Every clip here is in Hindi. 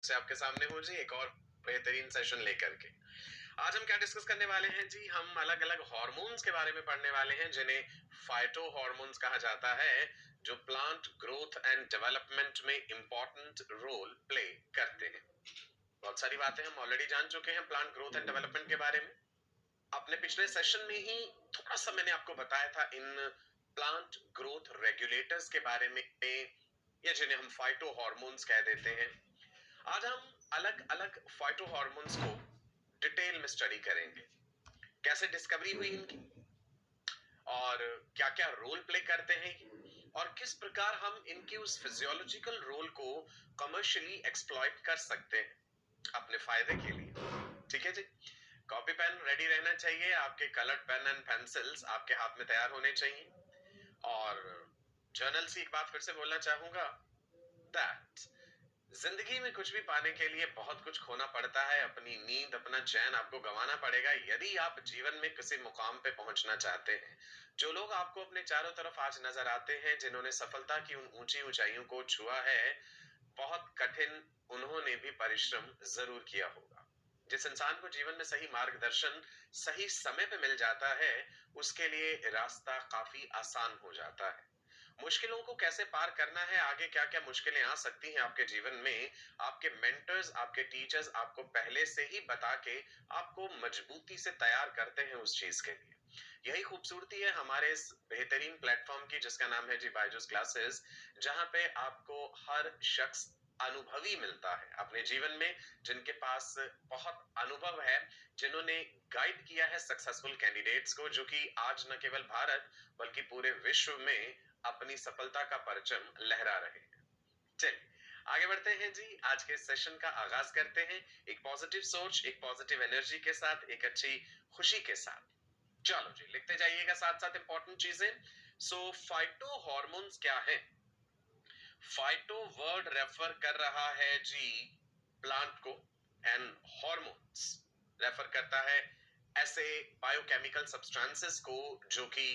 से आपके सामने हूँ जी एक और बेहतरीन सेशन लेकर के। आज हम क्या डिस्कस करने वाले हैं जी, हम अलग अलग हार्मोन्स के बारे में पढ़ने वाले हैं जिन्हें फाइटो हार्मोन्स कहा जाता है, जो प्लांट ग्रोथ एंड डेवलपमेंट में इंपॉर्टेंट रोल प्ले करते हैं। बहुत सारी बातें हम ऑलरेडी जान चुके हैं प्लांट ग्रोथ एंड डेवलपमेंट के बारे में। अपने पिछले सेशन में ही थोड़ा सा मैंने आपको बताया था इन प्लांट ग्रोथ रेगुलेटर्स के बारे में, या जिन्हें हम फाइटो हार्मोन्स कह देते हैं। आज हम अलग अलग फाइटो हार्मोन्स को डिटेल में स्टडी करेंगे, कैसे डिस्कवरी हुई इनकी और क्या क्या रोल प्ले करते हैं और किस प्रकार हम इनके उस फिजियोलॉजिकल रोल को कमर्शियली एक्सप्लॉइट कर सकते हैं अपने फायदे के लिए। ठीक है जी, कॉपी पेन रेडी रहना चाहिए, आपके कलर्ड पेन एंड पेंसिल्स आपके हाथ में तैयार होने चाहिए। और जर्नल से एक बात फिर से बोलना चाहूंगा, दैट जिंदगी में कुछ भी पाने के लिए बहुत कुछ खोना पड़ता है। अपनी नींद, अपना चैन आपको गंवाना पड़ेगा यदि आप जीवन में किसी मुकाम पे पहुंचना चाहते हैं। जो लोग आपको अपने चारों तरफ आज नजर आते हैं, जिन्होंने सफलता की उन ऊंची ऊंचाइयों को छुआ है, बहुत कठिन उन्होंने भी परिश्रम जरूर किया होगा। जिस इंसान को जीवन में सही मार्गदर्शन सही समय पे मिल जाता है, उसके लिए रास्ता काफी आसान हो जाता है। मुश्किलों को कैसे पार करना है, आगे क्या क्या मुश्किलें आ सकती हैं आपके जीवन में, आपके मेंटर्स, आपके टीचर्स आपको पहले से ही बता के आपको मजबूती से तैयार करते हैं उस चीज के लिए। यही खूबसूरती है हमारे इस बेहतरीन प्लेटफॉर्म की, जिसका नाम है जी बायजूस क्लासेस, जहां पे आपको हर शख्स अनुभवी मिलता है अपने जीवन में, जिनके पास बहुत अनुभव है, जिन्होंने गाइड किया है सक्सेसफुल कैंडिडेट्स को, जो कि आज न केवल भारत बल्कि पूरे विश्व में अपनी सफलता का परचम लहरा रहे हैं। चलिए आगे बढ़ते हैं जी, आज के सेशन का आगाज करते हैं एक पॉजिटिव सोच, एक पॉजिटिव एनर्जी के साथ, एक अच्छी खुशी के साथ। चलो जी, लिखते जाइएगा साथ साथ इंपॉर्टेंट चीजें। सो फाइटो हार्मोन्स क्या है? फाइटो वर्ड रेफर कर रहा है जी प्लांट को, एंड हॉर्मोन्स रेफर करता है ऐसे बायोकेमिकल सब्सटेंसेस को जो कि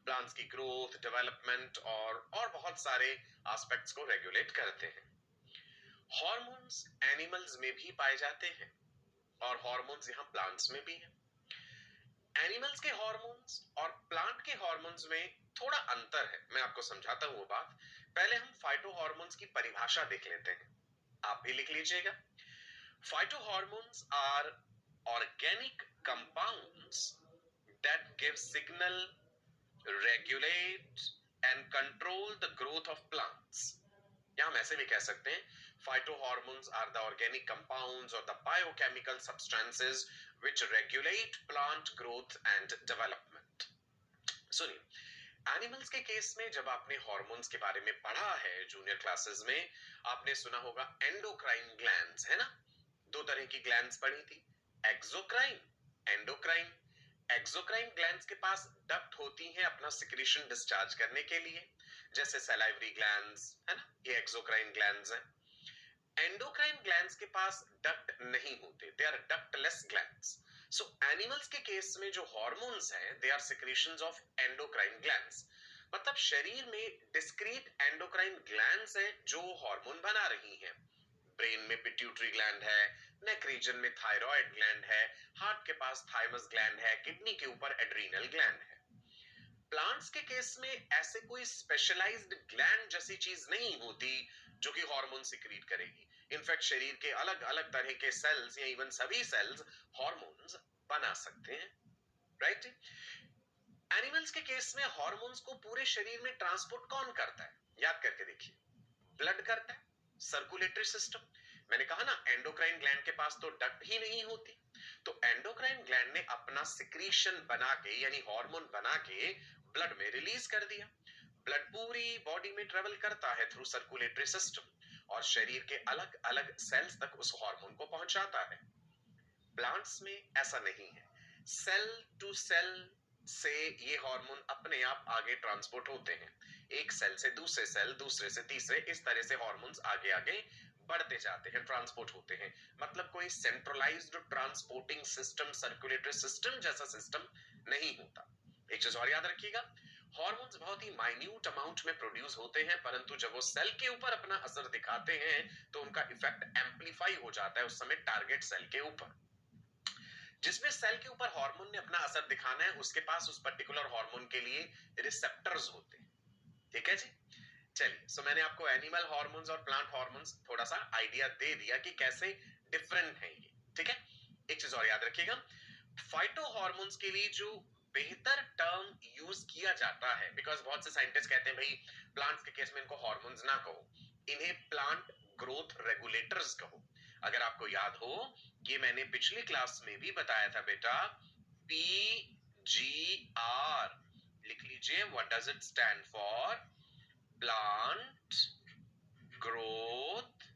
प्लांट्स की ग्रोथ, डेवलपमेंट और बहुत सारे एस्पेक्ट्स को रेगुलेट करते हैं। हॉर्मोन्स एनिमल्स में भी पाए जाते हैं और हॉर्मोन्स यहाँ प्लांट्स में भी हैं। एनिमल्स के हार्मोन्स और प्लांट के हार्मोन्स में थोड़ा अंतर है, मैं आपको समझाता हूं वो बात। पहले हम फाइटो हार्मोन्स की परिभाषा देख लेते हैं, आप भी लिख लीजिएगा। Phytohormones are organic compounds that give signal, regulate and control the growth of plants. या हम ऐसे भी कह सकते हैं, phytohormones are the organic compounds or the biochemical substances which regulate plant growth and development. सुनिए, एनिमल्स के केस में जब आपने हार्मोन्स के बारे में पढ़ा है जूनियर क्लासेस में, आपने सुना होगा एंडोक्राइन ग्लैंड्स, है ना? दो तरह की ग्लैंड्स पढ़ी थी, एक्सोक्राइन, एंडोक्राइन। एक्सोक्राइन ग्लैंड्स के पास डक्ट होती हैं अपना सिक्रीशन डिस्चार्ज करने के लिए, जैसे सलाइवरी ग्लैंड्स, है ना? ये एक्सोक्राइन ग्लैंड्स हैं। एंडोक्राइन ग्लैंड्स के पास डक्ट नहीं होते, they are ductless glands. So animals के केस में जो हार्मोन्स हैं, they are secretions of endocrine glands. मतलब शरीर में डिस्क्रीट एंडोक्राइन ग्लैंड्स हैं जो हार्मोन बना रही हैं। ब्रेन में पिट्यूटरी ग्लैंड है, नेक रीजन में थायराइड ग्लैंड है, हार्ट के पास थाइमस ग्लैंड है, किडनी के ऊपर एड्रीनल ग्लैंड है। प्लांट्स के केस में ऐसे कोई स्पेशलाइज्ड ग्लैंड जैसी चीज नहीं होती जो कि हार्मोन सिक्रीट करेगी। इनफैक्ट शरीर के अलग अलग तरह के सेल्स या इवन सभी सेल्स हार्मोन्स बना सकते हैं, राइट? एनिमल्स के केस में हार्मोन्स को पूरे शरीर में ट्रांसपोर्ट कौन करता है? याद करके देखिए, ब्लड करता है, सर्कुलेटरी सिस्टम। मैंने कहा ना, एंडोक्राइन ग्लैंड के पास तो डक्ट ही नहीं होती, तो एंडोक्राइन ग्लैंड ने अपना सिक्रीशन बना के, यानी हार्मोन बना के ब्लड में रिलीज कर दिया। ब्लड पूरी बॉडी में ट्रेवल करता है थ्रू सर्कुलेटरी सिस्टम और शरीर के अलग अलग सेल्स तक उस हार्मोन को पहुंचाता है। प्लांट्स में ऐसा नहीं है, सेल टू सेल से ये हार्मोन अपने आप आगे ट्रांसपोर्ट होते हैं, एक सेल से दूसरे सेल, दूसरे से तीसरे, इस तरह से हार्मोन्स आगे आगे बढ़ते जाते हैं, ट्रांसपोर्ट होते हैं। मतलब कोई centralised transporting system, circulatory system जैसा सिस्टम नहीं होता। एक चीज और याद रखिएगा, हॉर्मोन्स बहुत ही माइन्यूट अमाउंट में प्रोड्यूस होते हैं, परंतु जब वो सेल के ऊपर अपना असर दिखाते हैं तो उनका इफेक्ट एम्पलीफाई हो जाता है उस समय टारगेट सेल के ऊपर। जिसमें सेल के ऊपर हार्मोन ने अपना असर दिखाना है, उसके पास उस पर्टिकुलर हार्मोन के लिए रिसेप्टर्स होते हैं। ठीक है जी। चलिए, सो मैंने आपको एनिमल हार्मोन्स और प्लांट हार्मोन्स थोड़ा सा आइडिया दे दिया कि कैसे डिफरेंट हैं ये। ठीक है, एक चीज और याद रखिएगा, फाइटो हार्मोन्स के लिए जो बेहतर टर्म यूज किया जाता है, बिकॉज बहुत से साइंटिस्ट कहते हैं भाई प्लांट्स के केस में इनको हार्मोन्स ना कहो, इन्हें प्लांट ग्रोथ रेगुलेटर्स कहो। अगर आपको याद हो, ये मैंने पिछली क्लास में भी बताया था बेटा, PGR लिख लीजिए। What does it stand for? Plant growth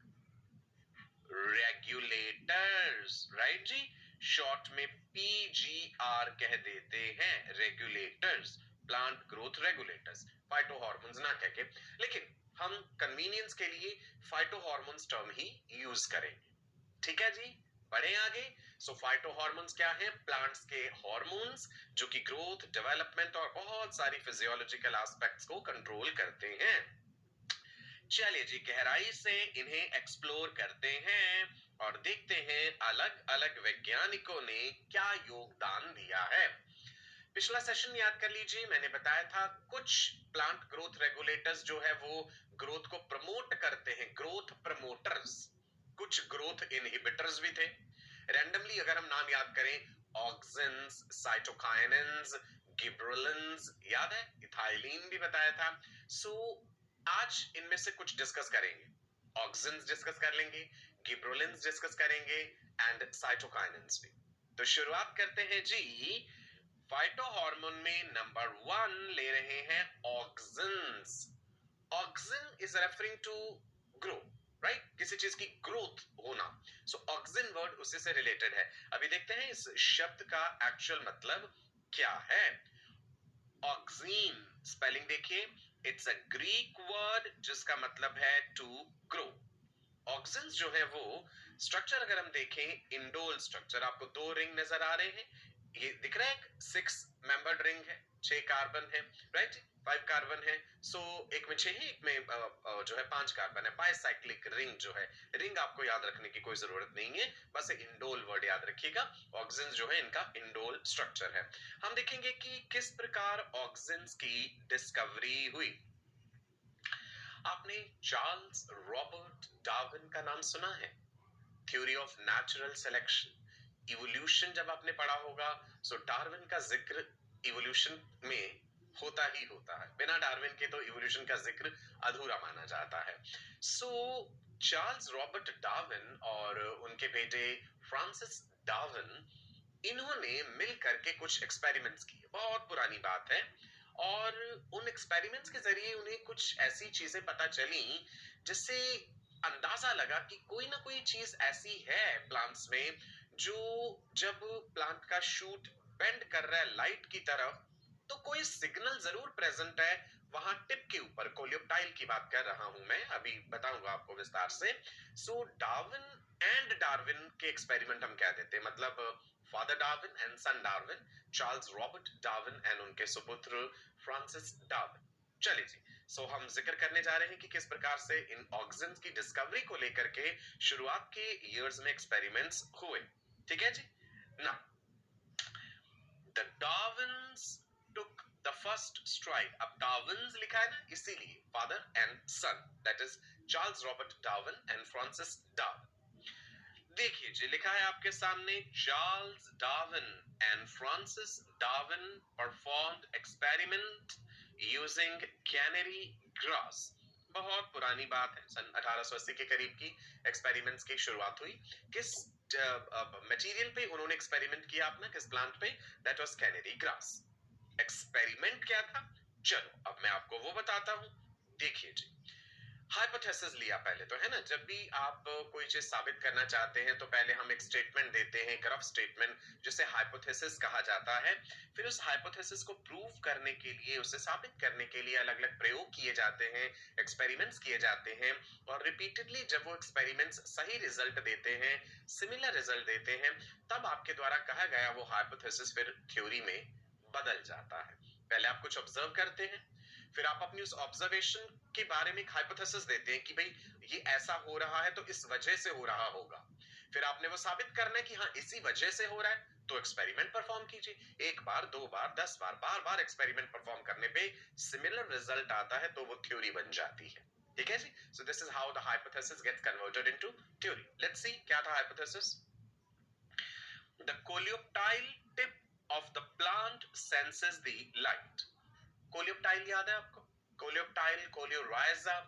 regulators, right जी। शॉर्ट में PGR कह देते हैं, regulators, plant growth regulators, phyto hormones ना कह के। लेकिन हम कन्वीनियंस के लिए फाइटो हार्मोन्स टर्म ही यूज करेंगे। ठीक है जी, बढ़े आगे। सो फाइटो हार्मोन्स क्या है? प्लांट्स के हार्मोन्स जो कि ग्रोथ, डेवलपमेंट और बहुत सारी फिजियोलॉजिकल एस्पेक्ट्स को कंट्रोल करते हैं। चलिए जी, गहराई से इन्हें एक्सप्लोर करते हैं और देखते हैं अलग अलग वैज्ञानिकों ने क्या योगदान दिया है। पिछला सेशन याद कर लीजिए, मैंने बताया था कुछ प्लांट ग्रोथ रेगुलेटर्स जो है वो ग्रोथ को प्रमोट करते हैं, ग्रोथ प्रमोटर्स। कुछ ग्रोथ इनहिबिटर्स भी थे। रैंडमली अगर हम नाम याद करें, ऑक्सिन्स, साइटोकाइनेंस, गिबरेलिन्स, याद है, इथाइलिन भी बताया था। सो आज इनमें से कुछ डिस्कस करेंगे। ऑक्सिन्स डिस्कस कर लेंगे, गिबरेलिन्स डिस्कस करेंगे एंड साइटोकाइनेंस भी। तो शुरुआत करते हैं जी। फाइटो हार्मोन में नंबर 1 ले रहे हैं auxins. Auxin is referring to grow, right, किसी चीज की ग्रोथ होना। सो ऑक्सिन वर्ड उसी से रिलेटेड है। अभी देखते हैं इस शब्द का एक्चुअल मतलब क्या है। ऑक्सीन स्पेलिंग देखिए, इट्स अ ग्रीक वर्ड जिसका मतलब है टू ग्रो। ऑक्सिन्स जो है वो स्ट्रक्चर अगर हम देखें, इंडोल स्ट्रक्चर, आपको 2 रिंग नजर आ रहे हैं, ये दिख रहा है, 6 मेंबर्ड रिंग है, 6 कार्बन है, राइट, 5 कार्बन है। सो एक में 6 है, एक में जो है 5 कार्बन है, बाइसाइक्लिक रिंग जो है। रिंग आपको याद रखने की कोई जरूरत नहीं है, बस इंडोल वर्ड याद रखिएगा। ऑक्सिन्स जो है इनका इंडोल स्ट्रक्चर है। हम देखेंगे कि किस प्रकार ऑक्सिन्स की डिस्कवरी हुई। आपने चार्ल्स रॉबर्ट डार्विन का नाम सुना है? Theory of natural selection, evolution जब आपने पढ़ा होगा, सो डार्विन का जिक्र इवोल्यूशन में होता ही होता है। बिना डार्विन के तो इवोल्यूशन का जिक्र अधूरा माना जाता है। सो चार्ल्स रॉबर्ट डार्विन और उनके बेटे फ्रांसिस डार्विन, इन्होंने मिलकर के कुछ एक्सपेरिमेंट्स किए, बहुत पुरानी बात है। और उन एक्सपेरिमेंट्स के जरिए उन्हें कुछ ऐसी चीजें पता चली जिससे अंदाजा लगा कि कोई ना कोई चीज ऐसी है प्लांट्स में, जो जब प्लांट का शूट बेंड कर रहा है लाइट की तरफ, तो कोई सिग्नल जरूर प्रेजेंट है वहां टिप के ऊपर। कोलियोप्टाइल की बात कर रहा हूं मैं, अभी बताऊंगा आपको विस्तार से। सो डार्विन एंड डार्विन के एक्सपेरिमेंट हम कह देते हैं, मतलब father Darwin and son Darwin, Charles Robert Darwin and उनके सुपुत्र फ्रांसिस डार्विन। चलिए जी, सो हम जिक्र करने जा रहे हैं कि किस प्रकार से इन ऑक्सिन्स की डिस्कवरी को लेकर के शुरुआत के इयर्स में एक्सपेरिमेंट्स हुए। ठीक है जी ना। The Darwins took the first stride. अब डार्विन्स लिखा है ना, इसीलिए father and son, that is Charles Robert Darwin and Francis Darwin. देखिए जी, लिखा है आपके सामने, Charles Darwin and Francis Darwin performed experiment using canary grass. बहुत पुरानी बात है, सन 1880 के करीब की एक्सपेरिमेंट्स की शुरुआत हुई। किस मटेरियल पे उन्होंने एक्सपेरिमेंट किया अपना, किस प्लांट पे? That was canary grass. Experiment क्या था, चलो अब मैं आपको वो बताता हूं। देखिए जी, हाइपोथेसिस लिया पहले तो, है ना। जब भी आप कोई चीज साबित करना चाहते हैं तो पहले हम एक स्टेटमेंट देते हैं, एक रफ स्टेटमेंट, जिसे हाइपोथेसिस कहा जाता है। फिर उस हाइपोथेसिस को प्रूव करने के लिए, उसे साबित करने के लिए अलग अलग प्रयोग किए जाते हैं, एक्सपेरिमेंट्स किए जाते हैं। और रिपीटेडली जब वो एक्सपेरिमेंट्स सही रिजल्ट देते हैं, सिमिलर रिजल्ट देते हैं, तब आपके द्वारा कहा गया वो हाइपोथेसिस फिर थ्योरी में बदल जाता है। पहले आप कुछ ऑब्जर्व करते हैं, फिर आप अपनी उस ऑब्जर्वेशन के बारे में एक हाइपोथेसिस देते हैं कि भाई ये ऐसा हो रहा है तो इस वजह से हो रहा होगा। फिर आपने वो साबित करना है कि हाँ इसी वजह से हो रहा है, तो एक्सपेरिमेंट परफॉर्म कीजिए। एक बार, दो बार, 10 बार, बार बार एक्सपेरिमेंट परफॉर्म करने पे सिमिलर रिजल्ट आता है तो वो थ्योरी बन जाती है। ठीक है जी। So this is how the hypothesis gets converted into theory. Let's see क्या था hypothesis. The coleoptile tip of the plant senses the light. Coleoptile याद है आपको? कोलियोप्टाइल, कोलियोराइजा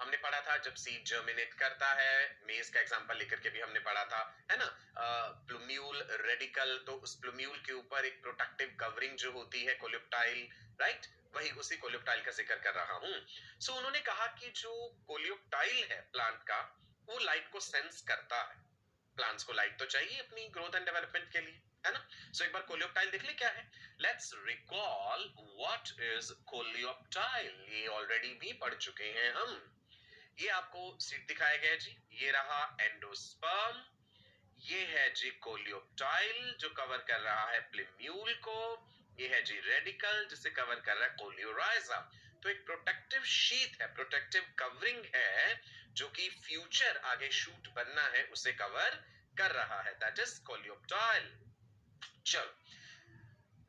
हमने पढ़ा था जब सीड जर्मिनेट करता है। मेज का एग्जांपल लेकर के भी हमने पढ़ा था, है ना? प्लूम्यूल रेडिकल, तो उस प्लूम्यूल के ऊपर एक प्रोटेक्टिव कवरिंग जो होती है कोलियोप्टाइल, राइट? वही उसी कोलियोप्टाइल का जिक्र कर रहा हूं। सो उन्होंने कहा कि जो कोलियोप्टाइल है प्लांट का, वो लाइट को सेंस करता है। प्लांट्स को लाइट तो चाहिए अपनी ग्रोथ एंड डेवलपमेंट के लिए, है ना? सो एक बार कोलियोप्टाइल देख ले क्या है। Let's recall what is coleoptile. ये ऑलरेडी भी पढ़ चुके हैं हम। ये आपको सीट दिखाया गया जी, ये रहा एंडोस्पर्म, ये है जी कोलियोप्टाइल जो कवर कर रहा है प्लिम्यूल को, ये है जी रेडिकल जिसे कवर कर रहा है कोलियोराइजा। तो एक प्रोटेक्टिव शीट है, प्रोटेक्टिव कवरिंग है जो कि फ्यूचर आगे शूट बनना है उसे कवर कर रहा है, दैट इज कोलियोप्टाइल। चलो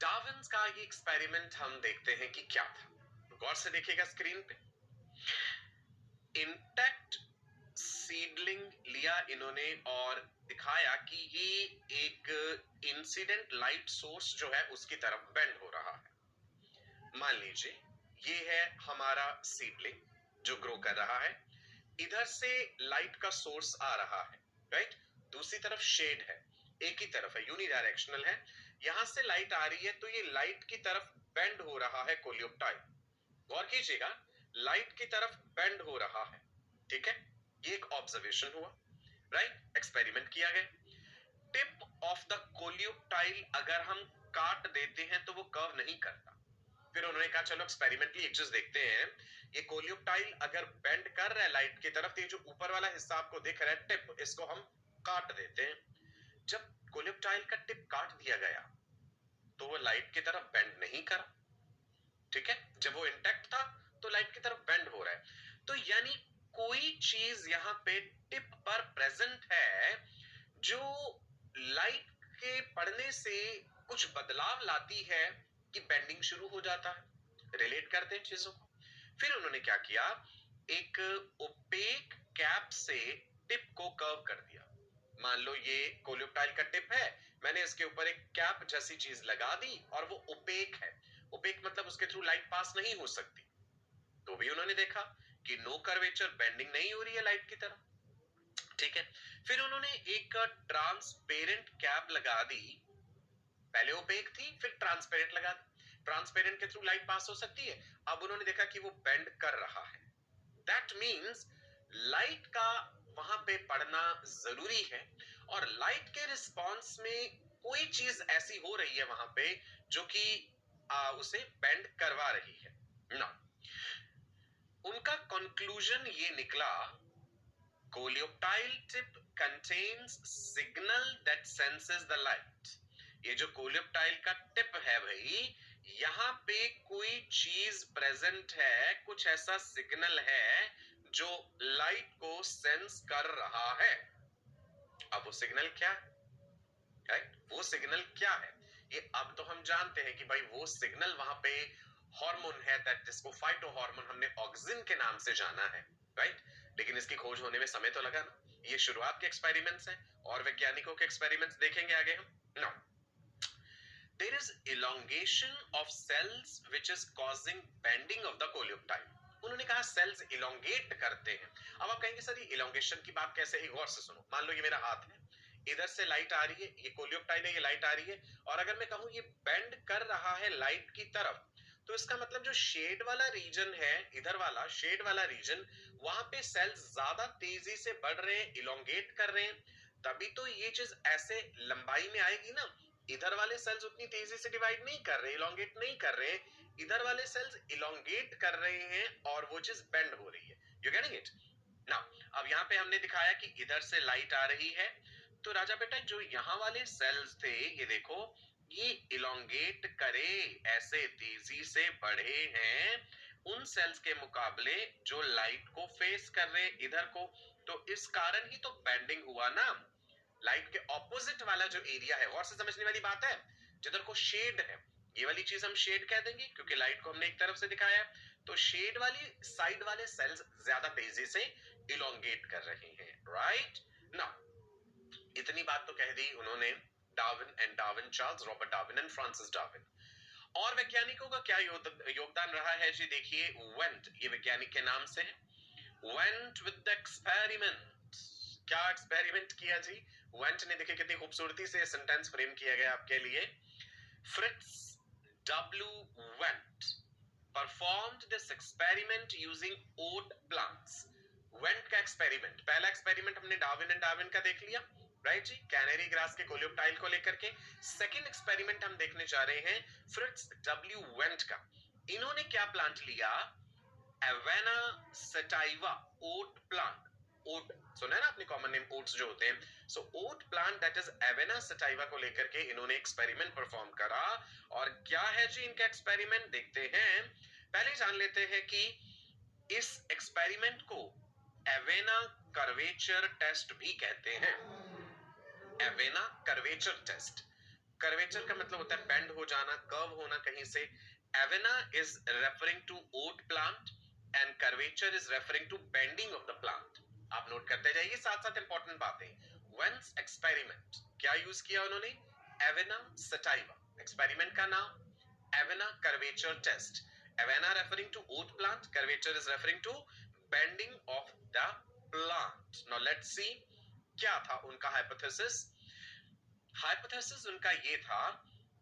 डार्विन्स का ये एक्सपेरिमेंट हम देखते हैं कि क्या था। गौर से देखिएगा स्क्रीन पे। इंटैक्ट सीडलिंग लिया इन्होंने और दिखाया कि ये एक इंसिडेंट लाइट सोर्स जो है उसकी तरफ बेंड हो रहा है। मान लीजिए ये है हमारा सीडलिंग जो ग्रो कर रहा है, इधर से लाइट का सोर्स आ रहा है, राइट? दूसरी तरफ शेड है, एक ही तरफ है, यूनिडायरेक्शनल है। यहां से लाइट आ रही है तो ये लाइट की तरफ बेंड हो रहा है कोलियोप्टाइल। गौर कीजिएगा, लाइट की तरफ बेंड हो रहा है, ठीक है? ये एक ऑब्जर्वेशन हुआ, राइट? एक्सपेरिमेंट किया गया। टिप ऑफ द कोलियोप्टाइल अगर हम काट देते हैं तो वो कर्व नहीं करता। फिर उन्होंने कहा चलो एक्सपेरिमेंटली एक चीज देखते हैं, ये कोलियोप्टाइल अगर बेंड कर रहा है लाइट की तरफ, तो ये जो ऊपर वाला हिस्सा आपको दिख रहा है टिप, इसको हम काट देते हैं। जब कोलियोप्टाइल का टिप काट दिया गया तो वो लाइट की तरफ बेंड नहीं करा, ठीक है? जब वो इंटैक्ट था तो लाइट की तरफ बेंड हो रहा है। तो यानी कोई चीज यहां पे टिप पर प्रेजेंट है जो लाइट के पड़ने से कुछ बदलाव लाती है कि बेंडिंग शुरू हो जाता है। रिलेट करते हैं चीजों को। फिर उन्होंने क्या किया, एक ओपेक कैप से टिप को कर्व कर दिया। मान लो ये कोलियोप्टाइल का टिप है, मैंने इसके ऊपर एक कैप जैसी चीज लगा दी और वो ओपेक है। ओपेक मतलब उसके थ्रू लाइट पास नहीं हो सकती। तो भी उन्होंने देखा कि नो कर्वेचर, बेंडिंग नहीं हो रही है लाइट की तरफ, ठीक है? फिर उन्होंने एक ट्रांसपेरेंट कैप लगा दी, पहले ओपेक थी फिर ट्रांसपेरेंट लगा दी। ट्रांसपेरेंट के थ्रू लाइट पास हो सकती है। अब उन्होंने देखा कि वो बेंड कर रहा है, दैट मींस लाइट का वहां पे पड़ना जरूरी है और लाइट के रिस्पांस में कोई चीज ऐसी हो रही है वहां पे जो कि उसे बेंड करवा रही है ना। उनका कंक्लूजन ये निकला, coleoptile tip contains signal that senses the light. ये जो कोलियोप्टाइल का टिप है भाई, यहां पे कोई चीज प्रेजेंट है, कुछ ऐसा सिग्नल है जो लाइट को सेंस कर रहा है। अब वो सिग्नल क्या है, राइट? वो सिग्नल क्या है ये अब तो हम जानते हैं कि भाई वो सिग्नल वहां पे हार्मोन है, दैट जिसको फाइटो हार्मोन हमने ऑक्सिन के नाम से जाना है, राइट? लेकिन इसकी खोज होने में समय तो लगा ना। ये शुरुआत के एक्सपेरिमेंट्स हैं और वैज्ञानिकों के एक्सपेरिमेंट्स देखेंगे आगे हम ना। There is elongation of cells which is causing bending of the coleoptile. उन्होंने कहा सेल्स इलोंगेट करते हैं। अब आप कहेंगे सर ये इलोंगेशन की बात कैसे है? गौर से सुनो। मान लो ये मेरा हाथ है, इधर से लाइट आ रही है, ये कोलियोप्टाइल है, ये लाइट आ रही है, और अगर मैं कहूं ये बेंड कर रहा है लाइट की तरफ, तो इसका मतलब जो शेड वाला रीजन है, इधर वाला शेड वाला रीजन, वहां पे सेल्स ज्यादा तेजी से बढ़ रहे हैं, इलोंगेट कर रहे हैं, तभी तो ये चीज ऐसे लंबाई में आएगी ना। इधर वाले सेल्स उतनी तेजी से डिवाइड नहीं कर रहे, इलोंगेट नहीं कर रहे, इधर वाले सेल्स इलोंगेट कर रहे हैं और वो चीज बेंड हो रही है। You getting it now? अब यहाँ पे हमने दिखाया कि इधर से लाइट आ रही है, तो राजा बेटा जो यहाँ वाले सेल्स थे, ये देखो, ये इलोंगेट करे, ऐसे तेजी से बढ़े हैं उन सेल्स के मुकाबले जो लाइट को फेस कर रहे इधर को, तो इस कारण ही तो बेंडिंग हुआ ना। लाइट के ऑपोजिट वाला जो एरिया है, गौर से समझने वाली बात है, जिधर को शेड है, ये वाली चीज हम शेड कह देंगे क्योंकि लाइट को हमने एक तरफ से दिखाया है, तो शेड वाली साइड वाले सेल्स ज्यादा तेजी से इलोंगेट कर रहे हैं, राइट ना। इतनी बात तो कह दी उन्होंने, Darwin and Darwin, Charles Robert Darwin and Francis Darwin. और वैज्ञानिकों का क्या योगदान रहा है जी, देखिए वेंट, ये वैज्ञानिक के नाम से है, वेंट विद द एक्सपेरिमेंट। क्या एक्सपेरिमेंट किया जी, वेंट ने, देखिए कितनी खूबसूरती से सेंटेंस फ्रेम किया गया आपके लिए। Fritz W Went performed this experiment using oat plants. Went का एक्सपेरिमेंट, पहला एक्सपेरिमेंट हमने डार्विन एंड डार्विन का देख लिया, राइट जी, कैनरी ग्रास के कोलियोप्टाइल को लेकर के। सेकंड एक्सपेरिमेंट हम देखने जा रहे हैं फ्रिट्ज डब्ल्यू वेंट का। इन्होंने क्या प्लांट लिया, एवेना सटाइवा ओट प्लांट। ओट सुना है ना आपने, कॉमन नेम ओट्स जो होते हैं, so oat plant that is Avena sativa को लेकर के इन्होंने एक्सपेरिमेंट परफॉर्म करा। और क्या है जी इनका एक्सपेरिमेंट, देखते हैं। पहले जान लेते हैं कि इस एक्सपेरिमेंट को एवेना कर्वेचर टेस्ट भी कहते हैं। एवेना कर्वेचर टेस्ट, कर्वेचर का मतलब होता है बेंड हो जाना, कर्व होना कहीं से। Avena is referring to oat plant and curvature is referring to bending of the plant. आप नोट करते जाइए साथ साथ इंपॉर्टेंट बातें। वेंस एक्सपेरिमेंट, क्या यूज किया उन्होंने, एवेना सटाइवा, एक्सपेरिमेंट का नाम Avena curvature test. Avena referring to oat plant, curvature is referring to bending of the plant. Now let's see क्या था उनका हाइपोथेसिस। हाइपोथेसिस उनका ये था,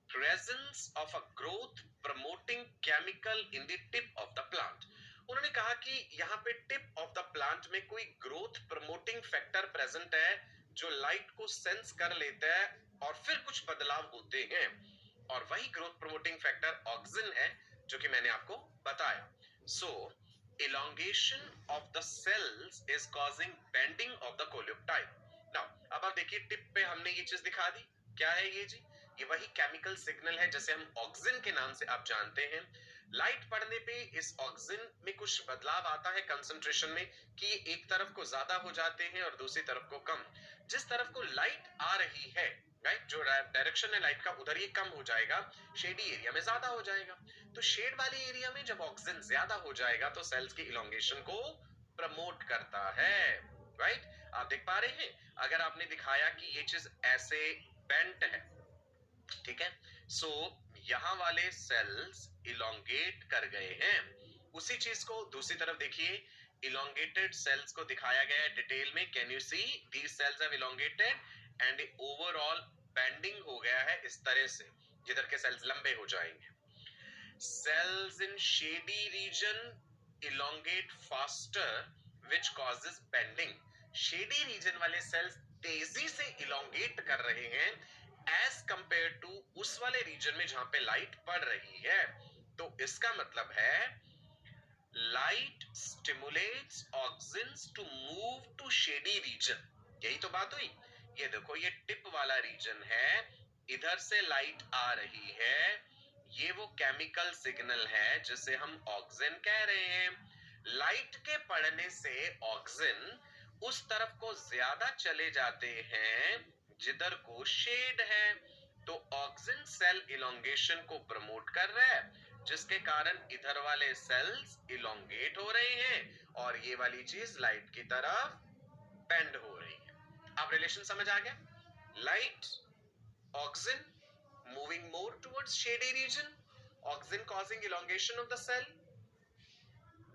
presence of a growth promoting chemical in the tip of the plant. उन्होंने कहा कि यहाँ पे टिप ऑफ द प्लांट में कोई ग्रोथ प्रमोटिंग फैक्टर प्रेजेंट है जो लाइट को सेंस कर लेता है और फिर कुछ बदलाव होते हैं, और वही ग्रोथ प्रमोटिंग फैक्टर ऑक्सिन है जो कि मैंने आपको बताया। सो elongation of the cells is causing bending of the coleoptile. Now, अब आप देखिए टिप पे हमने ये चीज दिखा दी, क्या है ये जी, ये वही केमिकल सिग्नल है जैसे हम ऑक्सिन के नाम से आप जानते हैं। लाइट पड़ने पे इस ऑक्सिन में कुछ बदलाव आता है कंसंट्रेशन में, कि ये एक तरफ को ज्यादा हो जाते हैं और दूसरी तरफ को कम। जिस तरफ को लाइट आ रही है, राइट, जो डायरेक्शन है लाइट का उधर ही कम हो जाएगा, शेडी एरिया में ज्यादा हो जाएगा। तो शेड वाले एरिया में जब ऑक्सीजन ज्यादा हो जाएगा तो सेल्स की इलोंगेशन को प्रमोट करता है, राइट। आप देख पा रहे हैं, अगर आपने दिखाया कि ये चीज ऐसे बेंट है, ठीक है, सो यहां वाले सेल्स इलोंगेट कर गए हैं। उसी चीज को दूसरी तरफ देखिए, इलोंगेटेड सेल्स को दिखाया गया है डिटेल में। Can you see these cells have elongated and overall bending हो गया है इस तरह से, जिधर के सेल्स लंबे हो जाएंगे। Cells in shady region elongate faster, which causes bending. Shady region वाले cells तेजी से elongate कर रहे हैं as compared to उस वाले region में जहां पे light पड़ रही है। तो इसका मतलब है light stimulates auxins to move to shady region। यही तो बात हुई। ये देखो, ये टिप वाला रीजन है, इधर से लाइट आ रही है, ये वो केमिकल सिग्नल है जिसे हम ऑक्सिन कह रहे हैं। लाइट के पड़ने से ऑक्सिन उस तरफ को ज्यादा चले जाते हैं जिधर को शेड है, तो ऑक्सिन सेल इलोंगेशन को प्रमोट कर रहा है, जिसके कारण इधर वाले सेल्स इलोंगेट हो रहे हैं और ये वाली चीज लाइट की तरफ बेंड हो रही है। अब रिलेशन समझ आ गया, light auxin moving more towards shady region, oxygen causing elongation of the cell,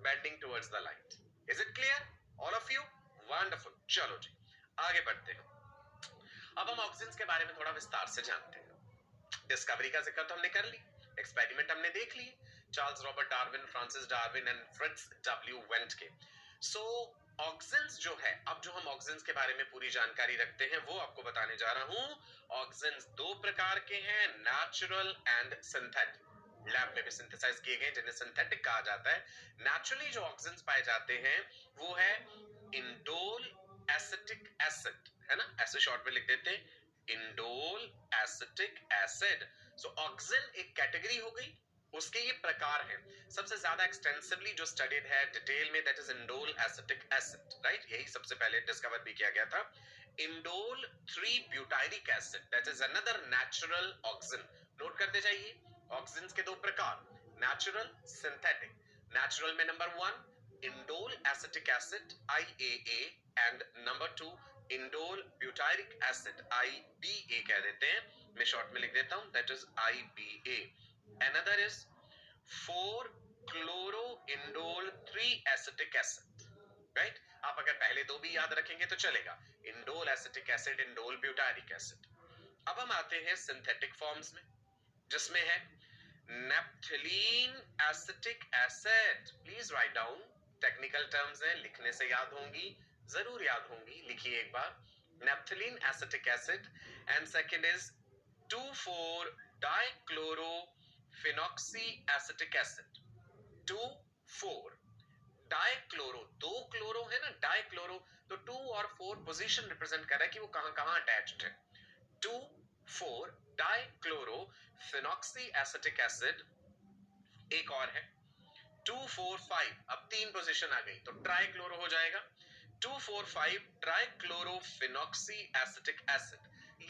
bending towards the light. Is it clear all of you? Wonderful. चलो जी आगे बढ़ते हैं। अब हम ऑक्सीजन के बारे में थोड़ा विस्तार से जानते हैं। डिस्कवरी का जिक्र तो हमने कर ली, एक्सपेरिमेंट हमने देख लिए, Charles Robert Darwin, Francis Darwin and Fritz W Went के। सो ऑक्सीजन जो है, अब जो हम ऑक्सीजन के बारे में पूरी जानकारी रखते हैं वो आपको बताने जा रहा हूं। ऑक्सीजन दो प्रकार के हैं, नेचुरल एंड सिंथेटिक। लैब में भी सिंथेसाइज किए गए जिन्हें सिंथेटिक कहा जाता है। नेचुरली जो ऑक्सीजन पाए जाते हैं वो है इंडोल एसिटिक एसिड, है ना, ऐसे शॉर्ट में लिख देते हैं इंडोल एसिटिक एसिड। सो ऑक्सिन एक कैटेगरी हो गई, उसके ये प्रकार हैं। सबसे ज्यादा एक्सटेंसिवली जो स्टडीड है डिटेल में, that is indole acetic acid, right? यही सबसे पहले डिस्कवर भी किया गया था। Indole 3 butyric acid, that is another natural auxin. Note करते जाइए, ऑक्सिन्स के दो प्रकार, नेचुरल, सिंथेटिक। नेचुरल में number 1 indole acetic acid IAA, and number 2 indole butyric acid IBA कह देते हैं, मैं शॉर्ट में लिख देता हूं, that is IBA। Another is 4-chloroindole 3-acetic acid, right? आप अगर पहले दो भी याद रखेंगे तो चलेगा, indole acetic acid, indole butyric acid. अब हम आते हैं सिंथेटिक फॉर्म्स में, जिसमें है naphthalene acetic acid. Please write down, technical terms हैं, लिखने से याद होंगी, जरूर याद होंगी, लिखिए एक बार, naphthalene acetic acid. And second is two four dichlorophenoxy acetic acid. 2,4 dichloro, दो क्लोरो है ना, डाइक्लोरो, तो 2 और 4 पोजीशन रिप्रेजेंट कर रहा है कि वो कहां कहां अटैच्ड है। 2,4 डाइक्लोरोफिनॉक्सी एसिटिक एसिड। एक और है 2,4,5, अब 3 पोजीशन आ गई तो ट्राइक्लोरो हो जाएगा, 2,4,5 ट्राइक्लोरोफिनॉक्सी एसिटिक एसिड।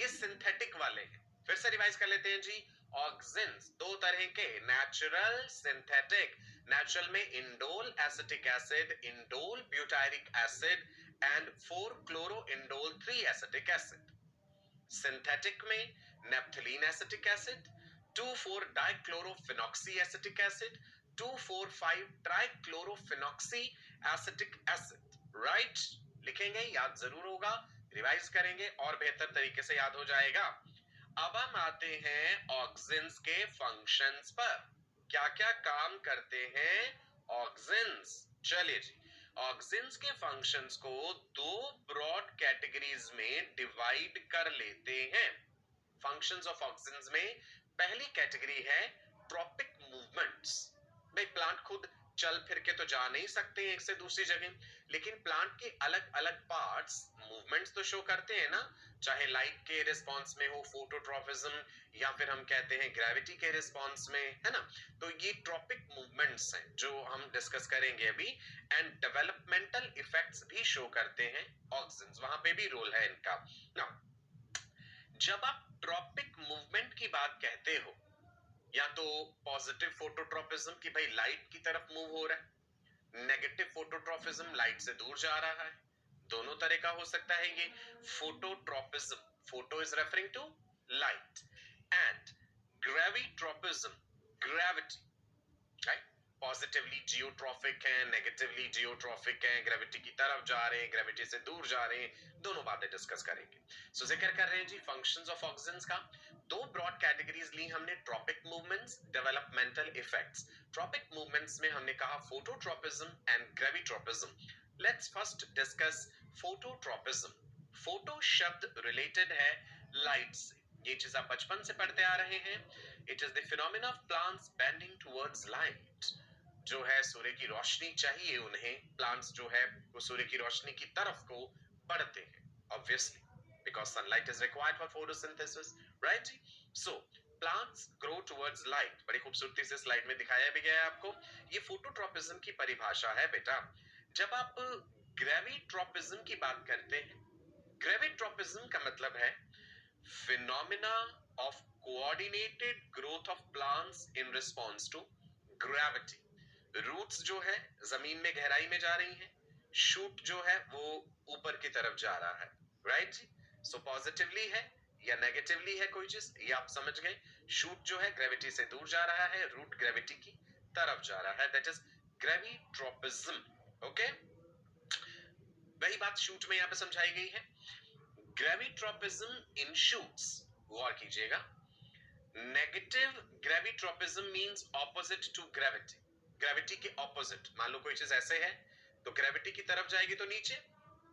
ये सिंथेटिक वाले हैं। फिर से रिवाइज कर लेते हैं जी, ऑक्सिन्स दो तरह के, नेचुरल, सिंथेटिक। नेचुरल में indole acetic acid, indole butyric acid and four chloroindole 3 acetic acid. Synthetic में naphthalene acetic acid, two four dichlorophenoxy acetic acid, 2,4,5 trichlorophenoxy acetic acid, right? लिखेंगे, याद जरूर होगा, रिवाइज करेंगे और बेहतर तरीके से याद हो जाएगा। अब हम आते हैं ऑक्सिन्स के फंक्शंस पर, क्या क्या काम करते हैं ऑक्सिन्स। चलिए जी, ऑक्सिन्स के फंक्शंस को दो ब्रॉड कैटेगरीज में डिवाइड कर लेते हैं। फंक्शंस ऑफ ऑक्सिन्स में पहली कैटेगरी है ट्रॉपिक मूवमेंट्स। भाई प्लांट खुद चल फिर के तो जा नहीं सकते एक से दूसरी जगह, लेकिन प्लांट के अलग अलग पार्ट्स मूवमेंट्स तो शो करते हैं ना, चाहे लाइट के रिस्पांस में हो, फोटोट्रॉपिज्म, या फिर हम कहते हैं ग्रेविटी के रिस्पांस में, है ना? तो ये ट्रॉपिक मूवमेंट्स हैं जो हम डिस्कस करेंगे अभी। एंड डेवलपमेंटल इफेक्ट्स भी शो करते हैं ऑक्सिन्स, वहां पे भी रोल है इनका ना। जब आप ट्रॉपिक मूवमेंट की बात कहते हो, या तो पॉजिटिव फोटोट्रॉपिज्म की भाई लाइट की तरफ मूव हो रहा है, नेगेटिव फोटोट्रॉपिज्म लाइट से दूर जा रहा है, दोनों तरह का हो सकता है ये phototropism. Photo is referring to light, and gravitropism, gravity, right? Positively geotropic है, नेगेटिवली जियोट्रॉफिक है, ग्रेविटी की तरफ जा रहे हैं, ग्रेविटी से दूर जा रहे हैं, दोनों बातें डिस्कस करेंगे। सो जिक्र कर रहे हैं जी फंक्शंस ऑफ ऑक्सिन्स का। दो ब्रॉड कैटेगरीज ली हमने, tropic movements, developmental effects. Tropic movements में हमने कहा phototropism and gravitropism. Let's first discuss phototropism. Photo शब्द रिलेटेड है लाइट से, ये चीज आप बचपन से पढ़ते आ रहे हैं। It is the phenomena of plants bending towards light. जो है सूर्य की रोशनी चाहिए उन्हें, प्लांट्स जो है वो सूर्य की रोशनी की तरफ को बढ़ते हैं, obviously because sunlight is required for photosynthesis, right? So plants grow towards light। बड़ी खूबसूरती से स्लाइड में दिखाया भी गया है आपको। ये फोटोट्रॉपिज्म की परिभाषा है बेटा। जब आप ग्रेविट्रॉपिज्म की बात करते हैं, ग्रेविट्रॉपिज्म का मतलब है phenomena of coordinated growth of plants in response to gravity. Roots जो है जमीन में गहराई में जा रही हैं, शूट जो है वो ऊपर की तरफ जा रहा है, राइट जी? सो पॉजिटिवली है या नेगेटिवली है कोई चीज, ये आप समझ गए। शूट जो है ग्रेविटी से दूर जा रहा है, रूट ग्रेविटी की तरफ जा रहा है, दैट इज ग्रेविट्रॉपिज्म। ओके, वही बात शूट में यहां पे समझाई गई है। ग्रेविट्रॉपिज्म इन शूट्स, गौर कीजिएगा, negative gravitropism means opposite to gravity. Gravity के ऑपोजिट, मान लो कोई चीज ऐसे है तो ग्रेविटी की तरफ जाएगी तो नीचे,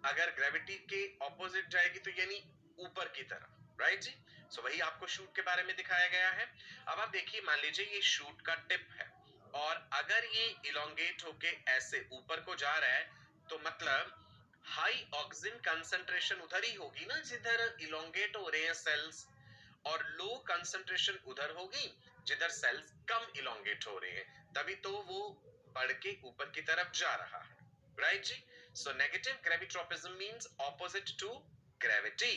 अगर ग्रेविटी के ऑपोजिट जाएगी तो यानी ऊपर की तरफ, राइट जी? सो वही आपको शूट के बारे में दिखाया गया है। अब आप देखिए, मान लीजिए ये शूट का टिप है और अगर ये इलोंगेट होके ऐसे ऊपर को जा रहा है तो मतलब हाई ऑक्सिन कंसंट्रेशन उधर ही होगी ना जिधर इलोंगेट हो रहे हैं सेल्स, और लो कंसंट्रेशन उधर होगी जिधर सेल्स कम इलोंगेट हो रहे हैं, तभी तो वो बढ़ के ऊपर की तरफ जा रहा है, राइट जी। So negative gravitropism means opposite to gravity.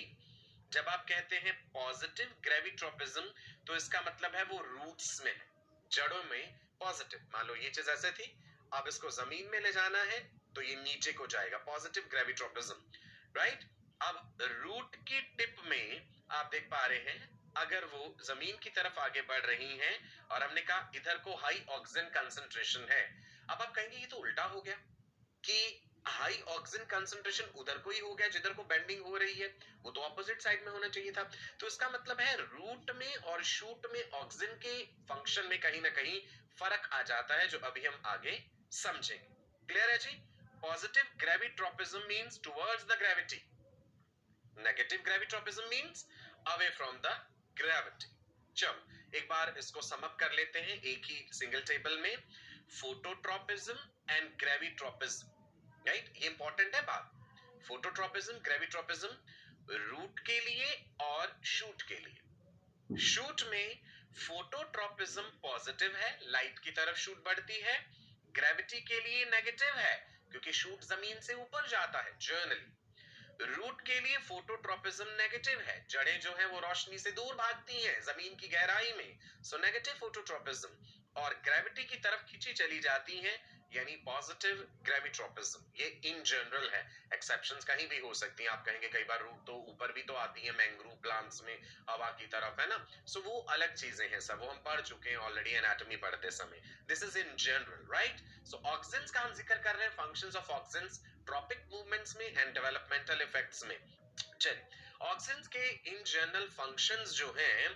जब आप कहते हैं पॉजिटिव ग्रेविट्रोपिज्म, तो इसका मतलब है वो रूट्स में है, जड़ों में पॉजिटिव। मान लो ये चीज ऐसे थी, अब इसको जमीन में ले जाना है तो ये नीचे को जाएगा, पॉजिटिव ग्रेविट्रोपिज्म, राइट। अब रूट की टिप में आप देख पा रहे हैं, अगर वो जमीन की तरफ आगे बढ़ रही हैं और हमने कहा इधर को हाई ऑक्सीजन कंसंट्रेशन है, अब आप कहेंगे ये तो उल्टा हो गया कि हाई ऑक्सीजन कंसंट्रेशन उधर को ही हो गया जिधर को बेंडिंग हो रही है, वो तो ऑपोजिट साइड में होना चाहिए था। तो इसका मतलब है रूट में और शूट में ऑक्सीजन के फंक्शन में कहीं ना कहीं फर्क आ जाता है, जो अभी हम आगे समझेंगे। क्लियर है जी। Positive gravitropism means towards the gravity, negative gravitropism means away from the gravity. चलो एक बार इसको सम अप कर लेते हैं एक ही सिंगल टेबल में। फोटोट्रोपिज्म एंड ग्रेविट्रोपिज्म, राइट, ये इंपॉर्टेंट है बात। फोटोट्रोपिज्म, ग्रेविट्रोपिज्म रूट के लिए और शूट के लिए। शूट में फोटोट्रोपिज्म पॉजिटिव है, लाइट की तरफ शूट बढ़ती है। ग्रेविटी के लिए नेगेटिव है क्योंकि शूट जमीन से ऊपर जाता है जनरली। रूट के लिए फोटोट्रोपिज्म नेगेटिव है, जड़ें जो है वो रोशनी से दूर भागती हैं जमीन की गहराई में, सो नेगेटिव फोटोट्रोपिज्म। और ग्रेविटी की तरफ खींची चली जाती हैं, यानी पॉजिटिव ग्रेविट्रोपिज्म। ये इन जनरल है, एक्सेप्शंस कहीं भी हो सकती हैं। आप कहेंगे कई बार रूट तो ऊपर भी तो आती है मैंग्रोव प्लांट्स में, हवा की तरफ, है ना, सो वो अलग चीजें हैं सब, वो हम पढ़ चुके हैं ऑलरेडी एनाटॉमी पढ़ते समय। This is in general, right. So oxygen का हम जिक्र कर रहे हैं, functions of oxygen tropic movements में एंड डेवलपमेंटल इफेक्ट्स में। चलिए, ऑक्सीजन के इन जनरल फंक्शंस जो हैं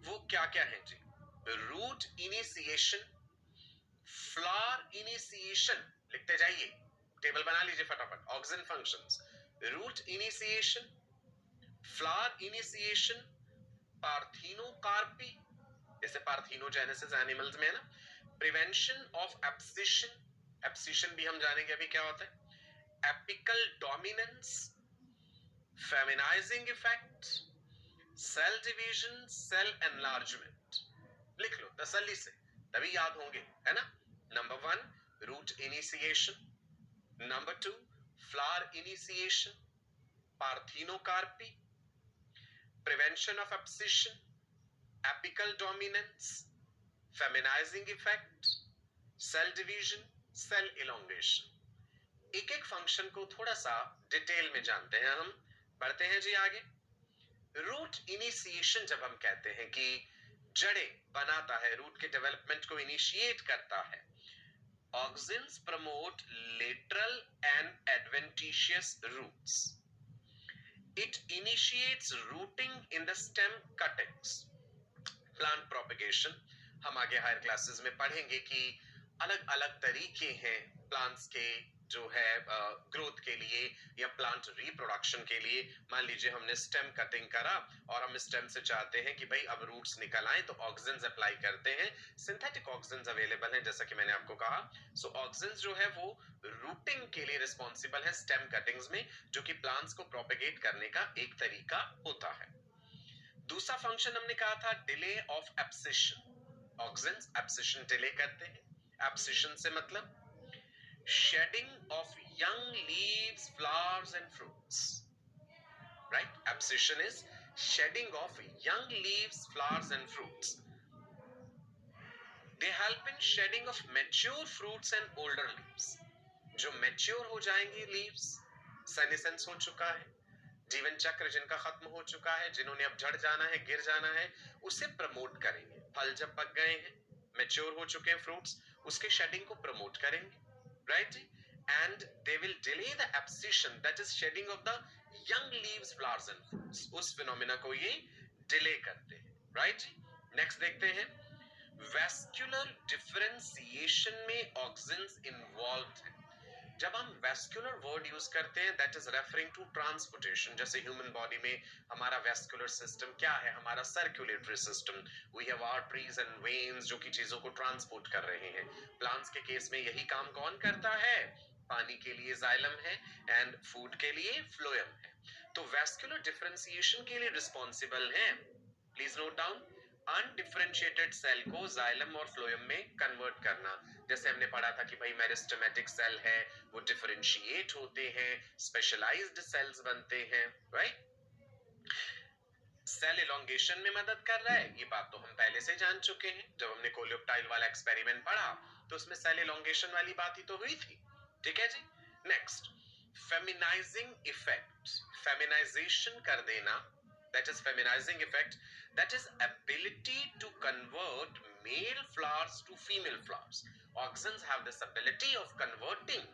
वो क्या क्या हैं जी। रूट इनिशिएशन, फ्लावर इनिशिएशन, लिखते जाइए, टेबल बना लीजिए फटाफट। Oxygen functions, root initiation, flower initiation, parthenocarpy, जैसे पार्थिनोजेनेसिस एनिमल्स में है ना, प्रिवेंशन ऑफ एब्सिशन, एब्सिशन भी हम जानेंगे अभी क्या होता है, apical dominance, feminizing effect, cell division, cell enlargement। लिख लो तसल्ली से, तभी याद होंगे, है ना। Number 1 root initiation, number 2 flower initiation, parthenocarpy, prevention of abscission, apical dominance, feminizing effect, cell division, cell elongation। एक एक फंक्शन को थोड़ा सा डिटेल में जानते हैं हम, बढ़ते हैं जी आगे। रूट इनिशिएशन जब हम कहते हैं कि जड़ें बनाता है, रूट के डेवलपमेंट को इनिशिएट करता है, oxygens promote lateral and adventitious roots, it initiates rooting in the stem cuttings, plant propagation. हम आगे हायर क्लासेस में पढ़ेंगे कि अलग अलग तरीके हैं प्लांट्स के जो है ग्रोथ के लिए या प्लांट रिप्रोडक्शन के लिए। मान लीजिए हमने स्टेम कटिंग करा और हम स्टेम से चाहते हैं कि भाई अब रूट्स निकल आए, तो ऑक्सीजन अप्लाई करते हैं। सिंथेटिक ऑक्सीजन अवेलेबल हैं जैसा कि मैंने आपको कहा। सो ऑक्सीजन जो है वो रूटिंग के लिए रिस्पॉन्सिबल है स्टेम कटिंग्स में, जो कि प्लांट्स को प्रोपेगेट करने का एक तरीका होता है। दूसरा फंक्शन हमने कहा था delay of abscission, oxygen abscission delay करते हैं। एब्सिशन से मतलब shedding of young leaves, flowers and fruits, right? Abscission is shedding of young leaves, flowers and fruits. They help in shedding of mature fruits and older leaves. जो mature हो जाएंगी leaves, senescence हो चुका है, जीवन चक्र जिनका खत्म हो चुका है, जिन्होंने अब झड़ जाना है, गिर जाना है, उसे प्रमोट करेंगे। फल जब पक गए हैं, मैच्योर हो चुके हैं फ्रूट्स, उसके शेडिंग को प्रमोट करेंगे, right. And they will delay the abscission, that is shedding of the young leaves, flowers and fruits, उस फिनोमेना को ये डिले करते हैं, राइट। नेक्स्ट देखते हैं, वैस्कुलर डिफरेंशिएशन में ऑक्सीजन इन्वॉल्व है। जब हम वैस्कुलर वर्ड यूज करते हैं, that is referring to transportation. जैसे ह्यूमन बॉडी में हमारा वैस्कुलर सिस्टम क्या है, हमारा circulatory system, we have arteries and veins जो कि चीजों को ट्रांसपोर्ट कर रहे हैं। प्लांट्स के केस में यही काम कौन करता है, पानी के लिए जाइलम है एंड फूड के लिए फ्लोएम है। तो वैस्कुलर डिफरेंशिएशन के लिए रिस्पॉन्सिबल है please note down, undifferentiated cell को जाइलम और फ्लोएम में कन्वर्ट करना। जैसे हमने पढ़ा था कि भाई मेरिस्टेमेटिक सेल है वो डिफरेंशिएट होते हैं, स्पेशलाइज्ड सेल्स बनते हैं, राइट। सेल इलोंगेशन में मदद कर रहा है, ये बात तो हम पहले से जान चुके हैं। जब हमने कोलियोप्टाइल वाला एक्सपेरिमेंट पढ़ा तो उसमें सेल इलोंगेशन वाली बात ही तो हुई थी, ठीक है जी। नेक्स्ट, फेमिनाइजिंग इफेक्ट, फेमिनाइजेशन कर देना, that is feminizing effect, that is ability to convert male flowers to female flowers. Auxins have this ability of converting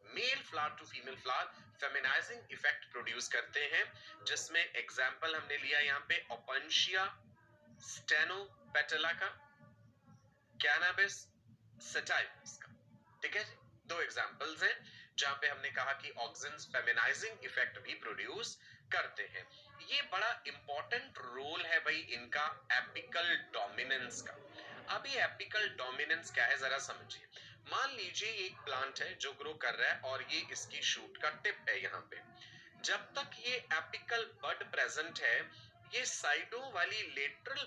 male flower to female flower, feminising effect produce करते हैं, जिसमें एग्जाम्पल हमने लिया यहाँ पे ओपनशिया स्टेनोपेटला का, कैनाबिस सटाइवस का, ठीक है जी। दो एग्जाम्पल्स हैं जहां पे हमने कहा कि ऑक्सिन्स फेमिनाइजिंग इफेक्ट भी प्रोड्यूस करते हैं। ये बड़ा इंपॉर्टेंट रोल है भाई इनका एपिकल डोमिनेंस का। अब ये एपिकल डोमिनेंस क्या है जरा समझिए। मान लीजिए एक प्लांट है जो ग्रो कर रहा है और ये इसकी शूट का टिप है यहाँ पे। जब तक ये एपिकल बड प्रेजेंट है, ये साइडों वाली लेटरल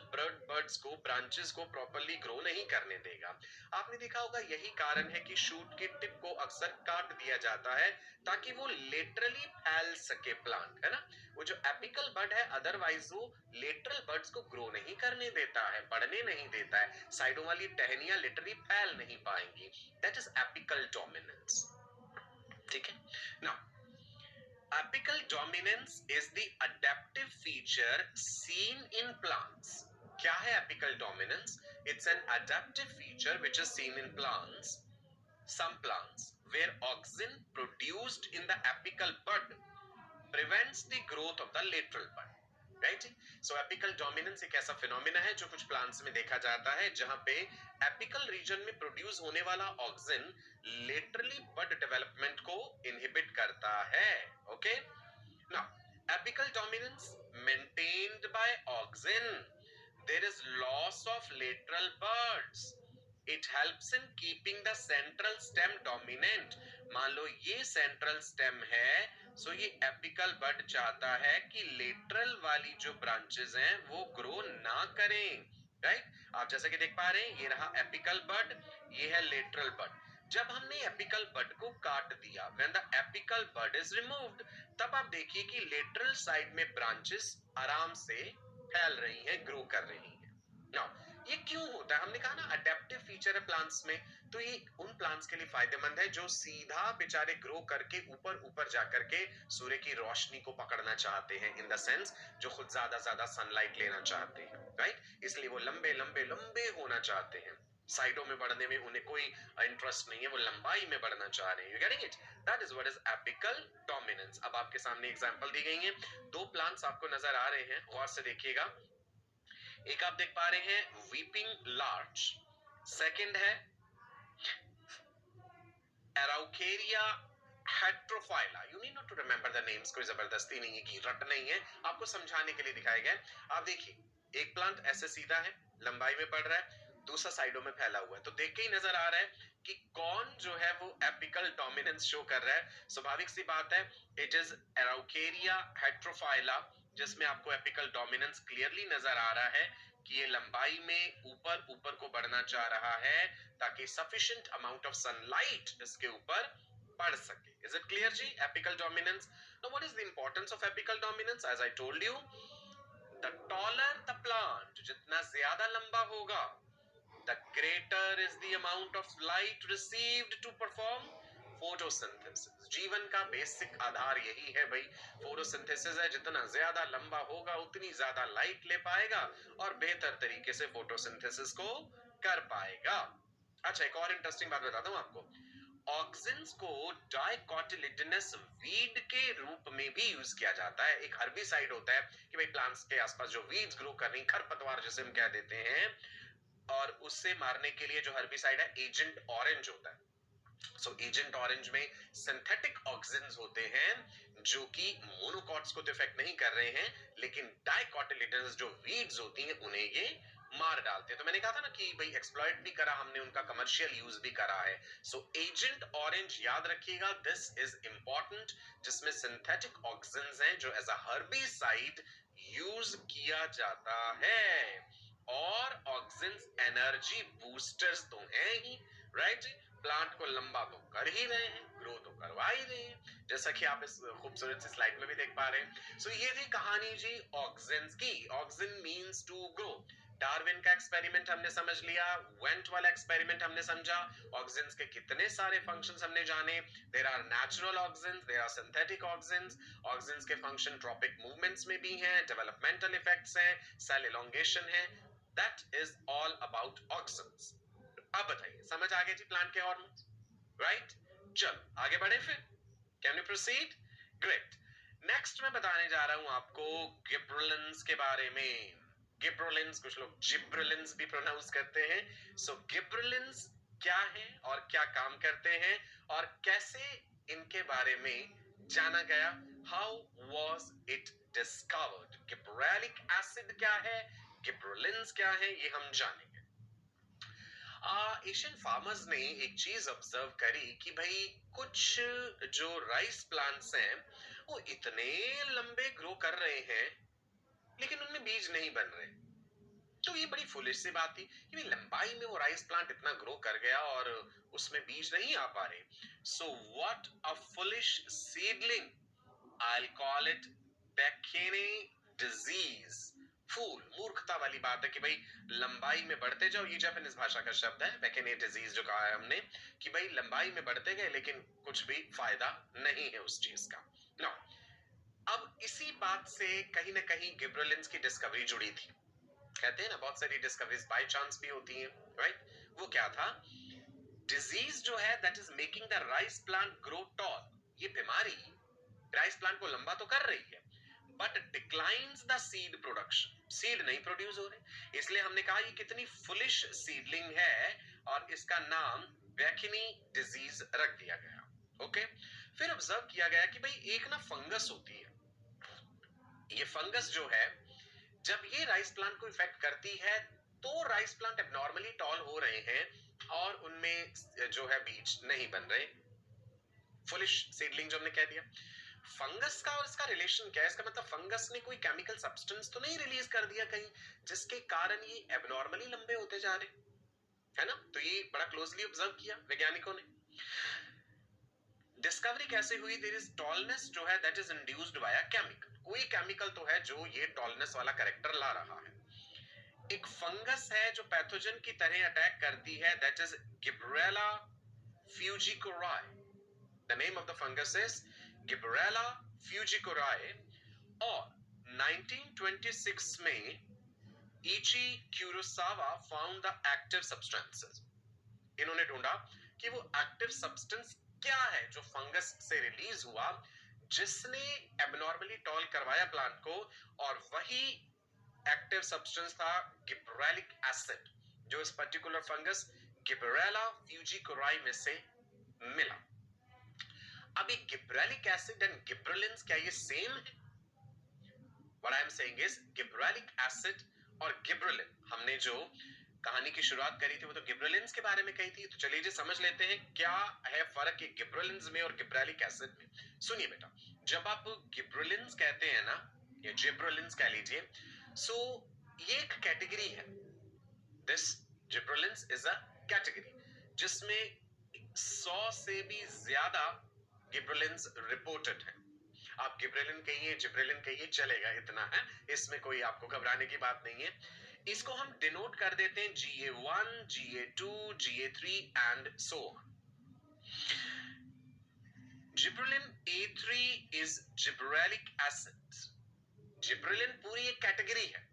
बर्ड्स को, ब्रांचेस को प्रॉपर्ली ग्रो नहीं करने देगा। आपने देखा होगा यही कारण है कि शूट की टिप को अक्सर काट दिया जाता है ताकि वो लेटरली फैल सके प्लांट, है ना। वो जो एपिकल बड है अदरवाइज वो लेटरल बर्ड्स को ग्रो नहीं करने देता है, बढ़ने नहीं देता है, साइडों वाली टहनियां लिटरली फैल नहीं पाएंगी। दैट इज एपिकल डोमिनेंस, ठीक है ना। Apical dominance is the adaptive feature seen in plants. क्या है apical dominance? It's an adaptive feature which is seen in plants, some plants, where auxin produced in the apical bud prevents the growth of the lateral bud. Right, so apical dominance एक ऐसा फिनोमिना है जो कुछ प्लांट्स में देखा जाता है जहां पे एपिकल रीजन में प्रोड्यूस होने वाला ऑक्सिन लेटरली बड डेवलपमेंट को इनहिबिट करता है। Okay, now apical dominance maintained by auxin, there is loss of lateral buds, it helps in keeping the central stem dominant. मान लो ये सेंट्रल स्टेम है, सो ये एपिकल बड चाहता है कि लेटरल वाली जो ब्रांचेस हैं वो ग्रो ना करें, राइट। आप जैसे कि देख पा रहे हैं ये रहा एपिकल बड, ये है लेटरल बड। जब हमने एपिकल बड को काट दिया, when the apical bud is removed, तब आप देखिए कि लेटरल साइड में ब्रांचेस आराम से फैल रही हैं, ग्रो कर रही हैं। नाउ ये क्यों होता है? हमने कहा ना अडेप्टिव फीचर है प्लांट्स में, तो ये उन प्लांट्स के लिए फायदेमंद है जो सीधा बेचारे ग्रो करके ऊपर ऊपर जाकर के सूर्य की रोशनी को पकड़ना चाहते हैं, इन द सेंस जो खुद ज्यादा सनलाइट लेना चाहते हैं, राइट। इसलिए वो लंबे लंबे लंबे होना चाहते हैं, साइडों में बढ़ने में उन्हें कोई इंटरेस्ट नहीं है, वो लंबाई में बढ़ना चाह रहे हैं। You getting it? That is what is apical dominance. अब आपके सामने एग्जांपल दी गई है, दो प्लांट्स आपको नजर आ रहे हैं, गौर से देखिएगा। एक आप देख पा रहे हैं वीपिंग लार्च, सेकंड है Araucaria heterophylla. You need not to remember the names, कोई जबरदस्ती नहीं है कि रट नहीं है, आपको समझाने के लिए दिखाया गया है। आप देखिए एक प्लांट ऐसे सीधा है, लंबाई में बढ़ रहा है, दूसरा साइडों में फैला हुआ है, तो देख के ही नजर आ रहा है कि कौन जो है वो एपिकल डोमिनेंस शो कर रहा है। स्वाभाविक सी बात है, इट इज एराउकेरिया हेट्रोफाइला, जिसमें आपको एपिकल डोमिनेंस क्लियरली नजर आ रहा है कि ये लंबाई में ऊपर ऊपर को बढ़ना चाह रहा है ताकि सफिशिएंट अमाउंट ऑफ सनलाइट इसके ऊपर पड़ सके। इज इट क्लियर जी? Apical dominance. Now what is the importance of apical dominance? As I told you, the taller the plant, जितना ज्यादा लंबा होगा, the greater is the amount of light received to perform photosynthesis। जीवन का बेसिक आधार यही है भाई, फोटोसिंथेसिस है। जितना ज्यादा लंबा होगा उतनी ज्यादा लाइट ले पाएगा और बेहतर तरीके से फोटोसिंथेसिस को कर पाएगा। अच्छा, एक और इंटरेस्टिंग बात बताता हूं आपको। ऑक्सिन्स को डाइकोटिलिडनस वीड के रूप में भी यूज किया जाता है। एक हर्बिसाइड होता है कि भाई प्लांट्स के आसपास जो वीड्स ग्रो कर रही, खरपतवार जैसे हम कह देते हैं, और उससे मारने के लिए जो हर्बिसाइड है एजेंट ऑरेंज होता है। सो एजेंट ऑरेंज में सिंथेटिक ऑक्सिन्स होते हैं जो कि मोनोकॉट्स को तो इफेक्ट नहीं कर रहे हैं, लेकिन डाइकोटिलिडनस जो वीड्स होती हैं उन्हें ये मार डालते हैं। तो मैंने कहा था ना कि भाई एक्सप्लॉइट भी करा हमने, उनका कमर्शियल यूज भी करा है। सो एजेंट ऑरेंज याद रखिएगा, दिस इज इंपॉर्टेंट, जिसमें सिंथेटिक ऑक्सिन्स हैं जो एज अ हर्बिसाइड यूज किए दिया जाता है। और ऑक्सिन्स एनर्जी बूस्टर्स तो हैं ही, राइट। प्लांट को लंबा तो कर ही रहे हैं, ग्रो तो करवा ही रहे हैं, जैसा कि आप इस खूबसूरत सी स्लाइड में भी देख पा रहे हैं। सो ये थी कहानी जी ऑक्सिन्स की। Auxin means to grow. Darwin का एक्सपेरिमेंट हमने समझ लिया, वेंट वाला एक्सपेरिमेंट हमने समझा, ऑक्सिन्स के कितने सारे फंक्शंस हमने जाने। There are natural auxins, there are synthetic auxins. Auxins के फंक्शन ट्रॉपिक मूवमेंट्स में भी हैं, डेवलपमेंटल इफेक्ट्स हैं, सेल एलोंगेशन है। That is all about auxins. अब बताइए, समझ आ गए जी प्लांट के हार्मोन्स, राइट। चलो आगे बढ़े फिर, can we proceed? Great. Next मैं बताने जा रहा हूं आपको गिब्रेलिन्स के बारे में। गिब्रेलिन्स, कुछ लोग जिब्रेलिन्स भी प्रोनाउंस करते हैं। सो गिब्रेलिन्स क्या है और क्या काम करते हैं और कैसे इनके बारे में जाना गया, how was it discovered. Gibberellic acid क्या है, गिब्रेलिन्स क्या है, ये हम जानेंगे। एशियन फार्मर्स ने एक चीज ऑब्जर्व करी कि भाई कुछ जो राइस प्लांट्स हैं वो इतने लंबे ग्रो कर रहे हैं लेकिन उनमें बीज नहीं बन रहे। तो ये बड़ी फुलिश सी बात थी कि भाई लंबाई में वो राइस प्लांट इतना ग्रो कर गया और उसमें बीज नहीं आ पा रहे। So what a foolish seedling, I'll call it Pekine disease। फूल, मूर्खता वाली बात है कि भाई लंबाई में बढ़ते जाओ, ये जापानीज भाषा का शब्द है Pekine disease जो कहा है हमने, कि भाई लंबाई में बढ़ते गए लेकिन कुछ भी फायदा नहीं है उस चीज का। नो, अब इसी बात से कहीं ना कहीं गिब्रेलिन्स की डिस्कवरी जुड़ी थी। कहते हैं ना बहुत सारी डिस्कवरीज बाय चांस भी होती हैं, राइट। वो क्या था, डिजीज जो है that is making the rice plant grow tall. ये बीमारी राइस प्लांट को लंबा तो कर रही है but declines the seed production, seed नहीं प्रोड्यूस हो रहे। इसलिए हमने कहा ये कितनी फुलिश सीडलिंग है और इसका नाम बेकिनी डिजीज रख दिया गया। ओके, फिर ऑब्जर्व किया गया कि भाई एक ना फंगस होती है, ये फंगस जो है जब ये राइस प्लांट को इफेक्ट करती है तो राइस प्लांट एबनॉर्मली टॉल हो रहे हैं और उनमें जो है बीज नहीं बन रहे। फुलिश सीडलिंग जो हमने कह दिया। फंगस का और इसका रिलेशन क्या है, इसका मतलब फंगस ने कोई केमिकल सब्सटेंस तो नहीं रिलीज कर दिया कहीं जिसके कारण ये एबनॉर्मली लंबे होते जा रहे, है ना। तो ये बड़ा क्लोजली ऑब्जर्व किया वैज्ञानिकों ने। डिस्कवरी कैसे हुई, देयर इज टॉलनेस जो है that is induced by a chemical. कोई केमिकल तो है जो ये टॉलनेस वाला कैरेक्टर ला रहा है। एक फंगस है जो पैथोजन की तरह अटैक करती है, that is Gibberella fujikuroi. The name of the fungus is Gibberella fujikuroi. और 1926 में Eiichi Kurosawa found the active substances. इन्होंने ढूंढा कि वो एक्टिव सब्सटेंस क्या है जो फंगस से रिलीज हुआ जिसने एबनॉर्मली टॉल करवाया प्लांट को, और वही एक्टिव सब्सटेंस था गिब्रेलिक एसिड जो इस पर्टिकुलर फंगस गिब्रेला फ्यूजिकोराई में से मिला। अब ये गिब्रेलिक एसिड एंड गिब्रेलिन्स क्या ये सेम है? What I am saying is gibberellic acid और गिब्रेलिन, हमने जो कहानी की शुरुआत करी थी वो तो गिब्रेलिन्स के बारे में कही थी। तो चलिए जी समझ लेते हैं क्या है फर्क है गिब्रेलिन्स में और गिब्रेलिक एसिड में। सुनिए बेटा, जब आप गिब्रेलिन्स कहते हैं ना या जिब्रेलिन्स कह लीजिए, सो ये एक कैटेगरी है। This gibberellins is a category जिसमें 100 से भी ज्यादा गिब्रेलिन्स रिपोर्टेड है। आप गिब्रेलिन कहिए जिब्रेलिन कहिए चलेगा, इतना है, इसमें कोई आपको घबराने की बात नहीं है। इसको हम डिनोट कर देते हैं GA1, GA2, GA3 and so on. Gibberellin A3 is gibberellic acid. Gibberellin पूरी एक कैटेगरी है,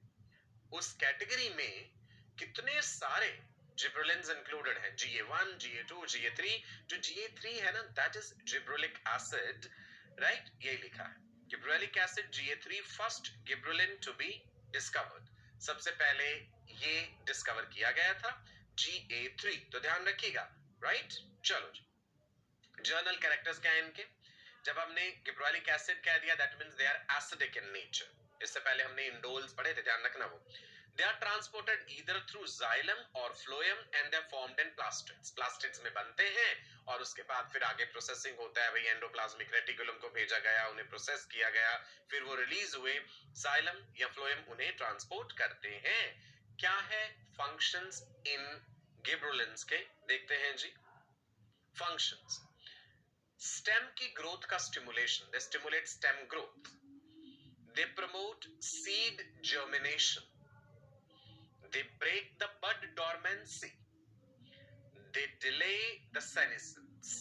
उस कैटेगरी में कितने सारे जिब्रेलिन्स इंक्लूडेड हैं, GA1, GA2, GA3। जो GA3 है ना that is gibberellic acid, right, यही लिखा है gibberellic acid GA3 first gibberellin to be discovered. सबसे पहले ये डिस्कवर किया गया था GA3, तो ध्यान रखिएगा, राइट। चलो जी, जर्नल कैरेक्टर्स क्या है इनके। जब हमने गिब्रेलिक एसिड कह दिया that means they are acidic in nature. इससे पहले हमने इंडोल्स पढ़े थे, ध्यान रखना वो। They are transported either through xylem or phloem and they are formed in plastids. plastids में बनते हैं और उसके बाद फिर आगे प्रोसेसिंग होता है, भाई एंडोप्लाज्मिक रेटिकुलम को भेजा गया, उन्हें प्रोसेस किया गया, फिर वो रिलीज हुए, xylem या phloem उन्हें ट्रांसपोर्ट करते हैं. क्या है फंक्शंस इन गिबरेलिन्स के, देखते हैं जी. फंक्शंस, स्टेम की ग्रोथ का stimulation, they stimulate stem growth, they promote seed germination, they break the bud dormancy, they delay the senescence.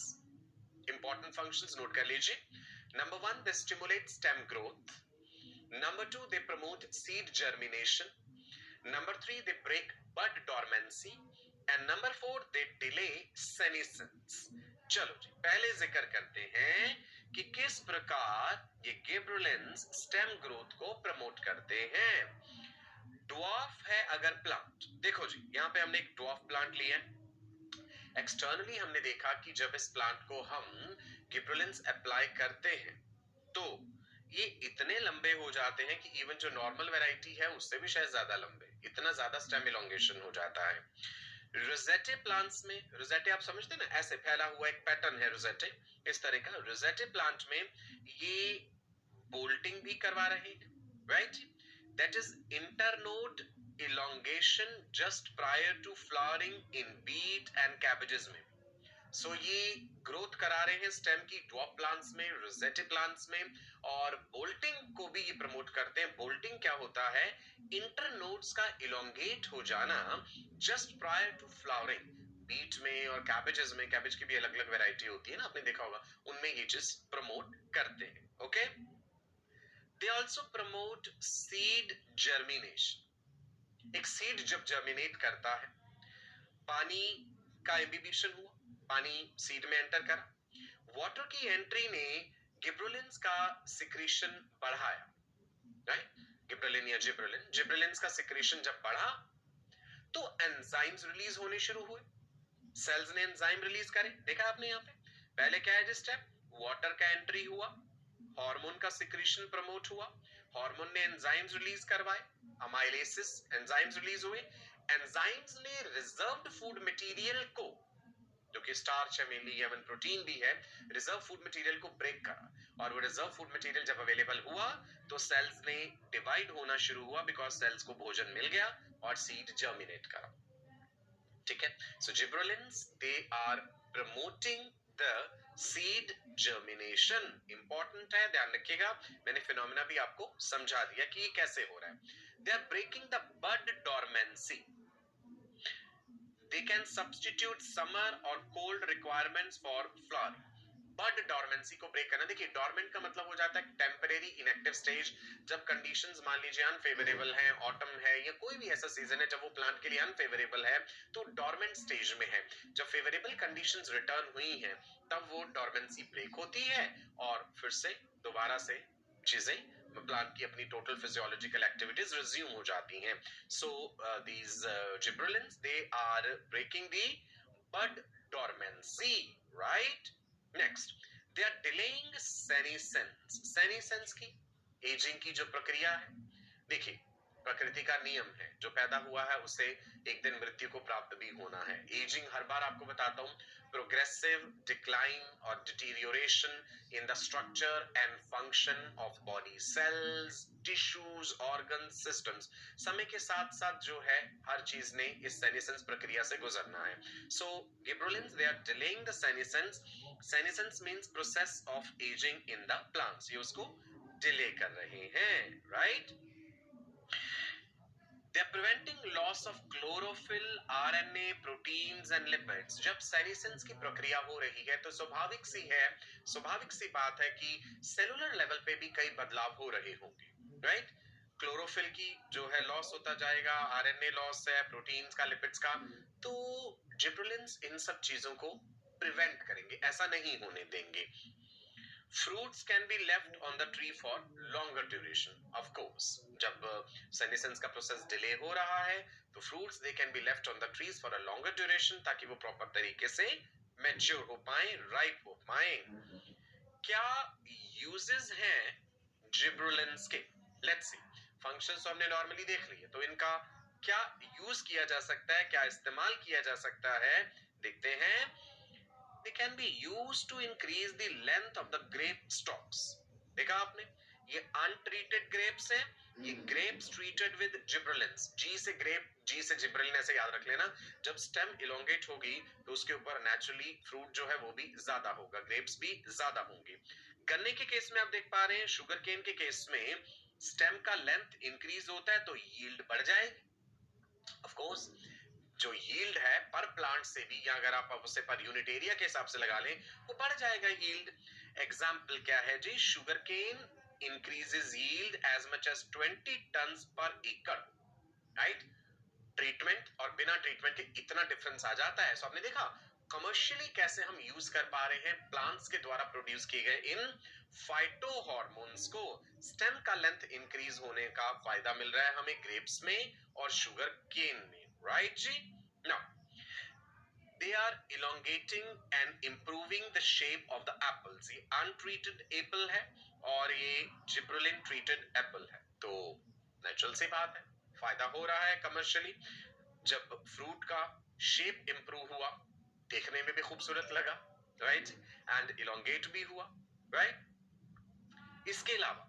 Important functions note कर लीजिए. Number 1, they stimulate stem growth. Number 2, they promote seed germination. Number 3, they break bud dormancy. And number 4, they delay senescence. चलो जी, पहले जिक्र करते हैं कि किस प्रकार ये गिबरेलिन्स स्टेम ग्रोथ को प्रमोट करते हैं. ड्वार्फ है अगर प्लांट, देखो जी यहां पे हमने एक ड्वार्फ प्लांट लिया है. एक्सटर्नली हमने देखा कि जब इस प्लांट को हम गिबरेलिन्स अप्लाई करते हैं तो ये इतने लंबे हो जाते हैं कि इवन जो नॉर्मल वैरायटी है उससे भी शायद ज्यादा लंबे, इतना ज्यादा स्टेम इलोंगेशन हो जाता है. रोजेटे प्लांट्स में, रोजेटे आप समझते ना, ऐसे फैला हुआ एक पैटर्न है रोजेटे, इस तरह का. रोजेटे प्लांट में ये बोल्टिंग भी करवा रहे हैं, right. That is internode elongation just prior to flowering in beet and cabbages में. So ये ग्रोथ करा रहे हैं स्टेम की ड्वार्फ प्लांट्स में, रोजेटे प्लांट्स में, और बोल्टिंग को भी ये प्रमोट करते हैं. बोल्टिंग क्या होता है, इंटरनोड्स का इलोंगेट हो जाना just prior to flowering. Beet में और कैबेजेस में, कैबेज की भी अलग अलग वैरायटी होती है ना, आपने देखा होगा, उनमें ये चीज प्रमोट करते हैं. Okay. They also promote seed germination. एक सीड जब जर्मिनेट करता है, पानी का इम्बिबिशन हुआ, पानी सीड में एंटर करा, वाटर की एंट्री ने गिबरेलिन्स का सिक्रीशन बढ़ाया, राइट. गिबरेलिन या जिब्रेलिन, जिब्रेलिन्स का सिक्रीशन जब बढ़ा तो एंजाइम्स रिलीज होने शुरू हुए, सेल्स ने एंजाइम रिलीज करे. देखा आपने यहाँ पे पहले क्या है, जिस स्टेप वाटर का एंट्री हुआ, हार्मोन का सिक्रीशन प्रमोट हुआ, हार्मोन ने एंजाइम्स रिलीज करवाए, अमाइलेसिस एंजाइम्स रिलीज हुए, एंजाइम्स ने रिजर्व्ड फूड मटेरियल को, जो कि स्टार्च है मेनली, या प्रोटीन भी है, रिजर्व फूड मटेरियल को ब्रेक करा, और वो रिजर्व फूड मटेरियल जब अवेलेबल हुआ तो सेल्स ने डिवाइड होना शुरू हुआ, बिकॉज सेल्स को भोजन मिल गया और सीड जर्मिनेट करा. ठीक है. So gibberellins they are promoting the seed germination. Important है, ध्यान रखिएगा, मैंने फिनोमेना भी आपको समझा दिया कि ये कैसे हो रहा है. They are breaking the bud dormancy. They can substitute summer और cold requirements for flowering. Bud dormancy को ब्रेक करना. देखिए डॉर्मेंट का मतलब हो जाता है टेम्परेरी इनएक्टिव स्टेज, जब कंडीशंस मान लीजिए अनफेवरेबल हैं, ऑटम है या कोई भी ऐसा सीजन है जब वो प्लांट के लिए अनफेवरेबल है तो डॉर्मेंट स्टेज में है. जब फेवरेबल कंडीशंस रिटर्न हुई हैं तब वो डॉर्मेंसी ब्रेक होती है और फिर से दोबारा से चीजें, प्लांट की अपनी टोटल फिजियोलॉजिकल एक्टिविटीज रिज्यूम हो जाती हैं. So these gibberellins they are breaking the bud dormancy, right. Next, they are delaying senescence. Senescence की, एजिंग की जो प्रक्रिया है, देखिए प्रकृति का नियम है, जो पैदा हुआ है उसे एक दिन मृत्यु को प्राप्त भी होना है. एजिंग हर बार आपको बताता हूं, प्रोग्रेसिव डिक्लाइन और deterioration in the structure and function of body cells, tissues, organ, systems. समय के साथ साथ जो है हर चीज ने इस सेनेसेंस प्रक्रिया से गुजरना है. So gibberellins they are delaying the senescence. Senescence means process of ageing in the plants. ये उसको डिले कर रहे हैं, right. They are preventing loss of chlorophyll, RNA, proteins and lipids. जब सेनेसेंस की प्रक्रिया हो रही है तो स्वाभाविक सी बात है कि सेलुलर लेवल पे भी कई बदलाव हो रहे होंगे, राइट. क्लोरोफिल की जो है लॉस होता जाएगा, आरएनए लॉस है, प्रोटीन्स का, लिपिड्स का. तो जिब्रेलिन्स इन सब चीजों को प्रिवेंट करेंगे, ऐसा नहीं होने देंगे. Fruits can be left on the tree for longer duration. Of course, जब senescence का प्रोसेस डिले हो रहा है तो fruits they can be left on the trees for a longer duration ताकि वो प्रॉपर तरीके से मैच्योर हो पाए, राइप हो पाए. क्या यूजेस हैं जिब्रेलिन्स के? Let's see. फंक्शंस तो हमने नॉर्मली देख लिए, तो इनका क्या यूज किया जा सकता है, क्या इस्तेमाल किया जा सकता है, देखते हैं। They can be used to increase the length of the grape stalks. देखा आपने, ये untreated grapes हैं, ये grapes treated with gibberellins. G से grape, G से gibberellin ऐसे याद रख लेना। जब stem elongate होगी तो उसके ऊपर naturally fruit जो है वो भी ज्यादा होगा, grapes भी ज्यादा होंगी। गन्ने के केस में आप देख पा रहे हैं, शुगर केन के केस में stem का length increase होता है तो yield बढ़ जाएगी। Of course, जो यील्ड है पर प्लांट से भी, या अगर आप उसे पर यूनिट एरिया के हिसाब से लगा लें, वो बढ़ जाएगा यील्ड। एग्जाम्पल क्या है जी, sugar cane increases yield as much as 20 tons पर एकड़, राइट। ट्रीटमेंट और बिना ट्रीटमेंट के इतना डिफरेंस आ जाता है। सो आपने देखा कमर्शियली कैसे हम यूज कर पा रहे हैं प्लांट्स के द्वारा प्रोड्यूस किए गए इन फाइटो हार्मोन्स को। स्टेम का लेंथ इंक्रीज होने का फायदा मिल रहा है हमें ग्रेप्स में और शुगर केन में, राइट जी। Now they are elongating and improving the shape of the apples. ये untreated apple है और ये gibberellin treated apple है, तो नेचुरल सी बात है, फायदा हो रहा है कमर्शियली। जब फ्रूट का शेप इंप्रूव हुआ, देखने में भी खूबसूरत लगा, राइट, एंड इलोंगेट भी हुआ, राइट। इसके अलावा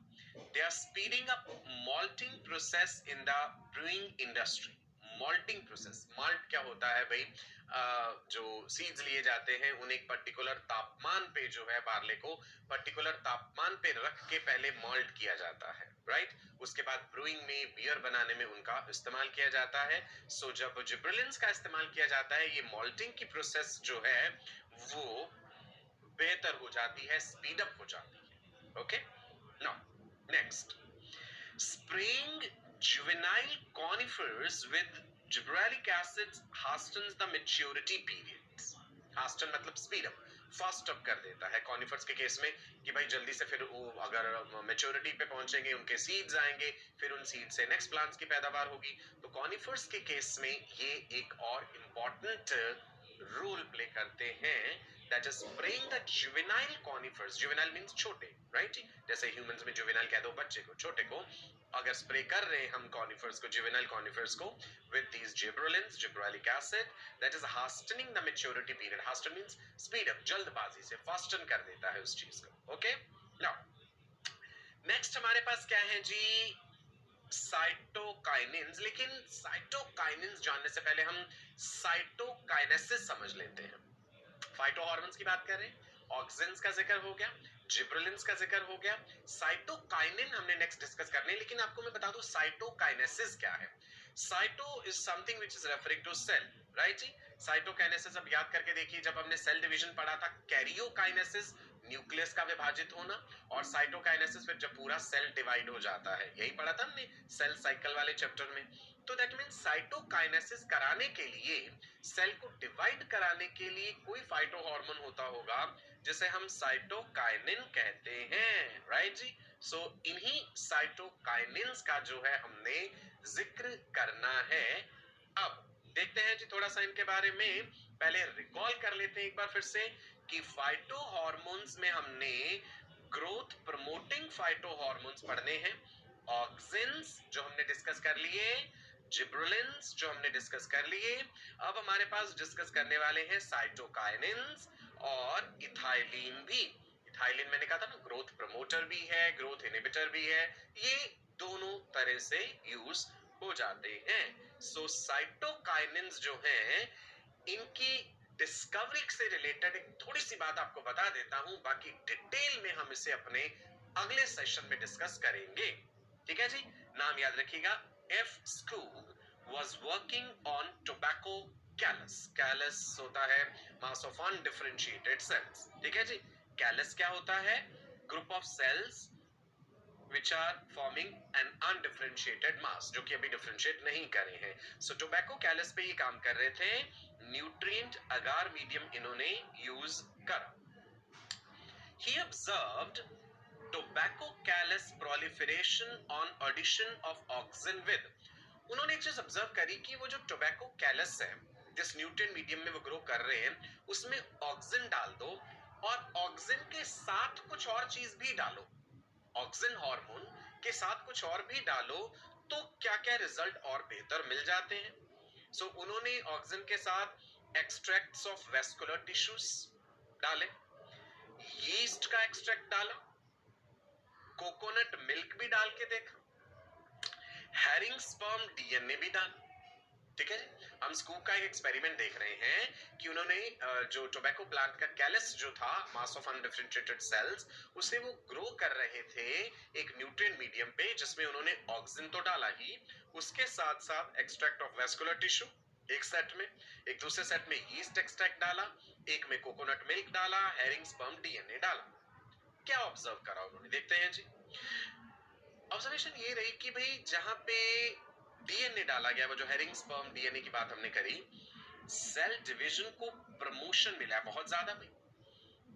they are speeding up malting process in the brewing industry. Malting process, malt क्या होता है भाई, जो सीड्स लिए जाते हैं उन्हें एक पर्टिकुलर तापमान पे जो है बार्ले को पर्टिकुलर तापमान पे रख के पहले मॉल्ट किया जाता है, राइट। उसके बाद ब्रूइंग में, बियर बनाने में उनका इस्तेमाल किया जाता है। सो जब जिब्रेलिन्स का इस्तेमाल किया जाता है, ये मॉल्टिंग की प्रोसेस जो है वो बेहतर हो जाती है, स्पीड अप हो जाती है। Okay, now next, spraying juvenile conifers with gibberellic acid hastens the maturity periods. hasten मतलब speed up, फास्ट अप कर देता है कॉनिफर्स के केस में कि भाई जल्दी से फिर वो अगर मैच्योरिटी पे पहुंचेंगे, उनके सीड्स आएंगे, फिर उन सीड से नेक्स्ट प्लांट्स की पैदावार होगी। तो कॉनिफर्स के केस में ये एक और इम्पॉर्टेंट रोल प्ले करते हैं, that is spraying the juvenile conifers. Juvenile means छोटे, राइट, जैसे ह्यूमंस में जुवेनाइल कह दो बच्चे को, छोटे को, अगर स्प्रे कर रहे हैं हम कॉनिफर्स को, जुवेनाइल कॉनिफर्स को, with these gibberellins, gibberellic acid, that is hastening the maturity period. Hasten means speed up, जल्दबाजी से फास्टन कर देता है उस चीज को। ओके, नाउ नेक्स्ट हमारे पास क्या है जी, साइटोकाइनिन्स। लेकिन साइटोकाइनिन्स जानने से पहले हम साइटोकाइनेसिस समझ लेते हैं। फाइटो हार्मोन्स की बात कर रहे हैं, ऑक्सिन्स का जिक्र हो गया, जिब्रेलिन्स का जिक्र हो गया, साइटोकाइनिन हमने नेक्स्ट डिस्कस करने हैं। लेकिन आपको मैं बता दूं साइटोकाइनेसिस क्या है। Cyto is something which is referring to cell, right जी। साइटोकाइनेसिस अब याद करके देखिए, जब हमने सेल डिवीजन पढ़ा था, कैरियोकाइनेसिस न्यूक्लियस का विभाजित होना, और साइटोकाइनेसिस फिर जब पूरा सेल डिवाइड हो जाता है, यही पढ़ा था हमने सेल साइकिल वाले चैप्टर में। तो दैट मींस साइटोकाइनेसिस कराने के लिए, सेल को डिवाइड कराने के लिए कोई फाइटो हार्मोन होता होगा जिसे हम साइटोकाइनिन कहते हैं, राइट जी। सो इन्हीं साइटोकाइनिन्स का जो है हमने जिक्र करना है। अब देखते हैं जी थोड़ा सा इनके बारे में, पहले रिकॉल कर लेते हैं एक बार फिर से कि फाइटो हार्मोन्स में हमने ग्रोथ प्रमोटिंग फाइटो हार्मोन्स पढ़ने हैं, ऑक्सिन्स जो हमने डिस्कस कर लिए, जिब्रेलिन्स जो हमने डिस्कस कर लिए। अब हमारे पास डिस्कस करने वाले हैं साइटोकाइनिन्स और इथाइलिन भी। इथाइलिन मैंने कहा था ना, ग्रोथ प्रमोटर भी है, ग्रोथ इनहिबिटर भी है, ये दोनों तरह से यूज हो जाते हैं। सो साइटोकाइनिन्स जो हैं, इनकी डिस्कवरी से रिलेटेड एक थोड़ी सी बात आपको बता देता हूं, बाकी डिटेल में हम इसे अपने अगले सेशन में डिस्कस करेंगे, ठीक है जी। नाम याद रखिएगा, F school was working on tobacco callus। callus होता है mass of undifferentiated cells, ठीक है जी। callus क्या होता है, group of cells which are forming an undifferentiated mass, जो कि अभी डिफरेंशिएट नहीं करे हैं। सो टोबैको कैलस पे ये काम कर रहे थे, न्यूट्रिएंट अगार मीडियम इन्होंने यूज करा। He observed tobacco callus proliferation on addition of auxin with। उन्होंने एक चीज ऑब्जर्व करी कि वो जो टोबैको कैलस है, जिस न्यूट्रिएंट मीडियम में वो ग्रो कर रहे हैं, उसमें ऑक्सिन डाल दो और ऑक्सिन के साथ कुछ और चीज भी डालो, ऑक्सिन हार्मोन के साथ कुछ और भी डालो, तो क्या क्या रिजल्ट और बेहतर मिल जाते हैं? सो उन्होंने ऑक्सीजन के साथ एक्सट्रैक्ट्स ऑफ वेस्कुलर टिश्यूज डाले, यीस्ट का एक्सट्रैक्ट डाला, कोकोनट मिल्क भी डाल के देखा, हैरिंग स्पर्म डीएनए भी डाला। ठीक है जी, हम स्कूप का एक एक्सपेरिमेंट देख रहे हैं कि उन्होंने जो टोबैको प्लांट का कैलस जो था, मास ऑफ अनडिफरेंशिएटेड सेल्स, उसे वो ग्रो कर रहे थे एक न्यूट्रिएंट मीडियम पे, जिसमें उन्होंने ऑक्सीजन तो डाला ही, उसके साथ साथ एक्सट्रैक्ट ऑफ वेस्कुलर टिश्यू एक सेट में, एक दूसरे सेट में यीस्ट एक्सट्रैक्ट डाला, एक में कोकोनट मिल्क डाला, हैरिंग स्पर्म डीएनए डाला। क्या ऑब्जर्व करा उन्होंने, देखते हैं जी। ऑब्जर्वेशन ये रही कि भाई जहां पे डीएनए डाला गया, वो जो हेरिंग स्पर्म डीएनए की बात हमने करी, सेल डिवीजन को प्रमोशन मिला है बहुत ज्यादा भाई।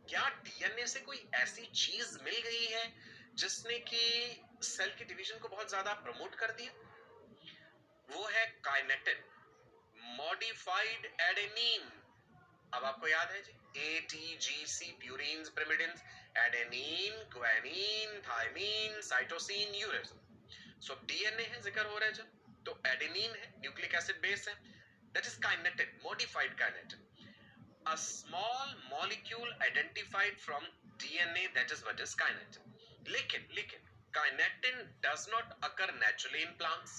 क्या डीएनए से कोई ऐसी चीज मिल गई है जिसने कि सेल की डिवीजन को बहुत ज्यादा प्रमोट कर दिया? वो है काइनेटिन, मॉडिफाइड एडेनिन। अब आपको याद है जी, ATGC, purines, pyrimidines, adenine, guanine, thymine, cytosine, uracil. So DNA है, जिक्र हो रहा है जब, तो एडेनिन है, न्यूक्लिक एसिड बेस है, that is kinetin, modified kinetin, a small molecule identified from DNA, that is what is kinetin. लेकिन kinetin does not occur naturally in plants,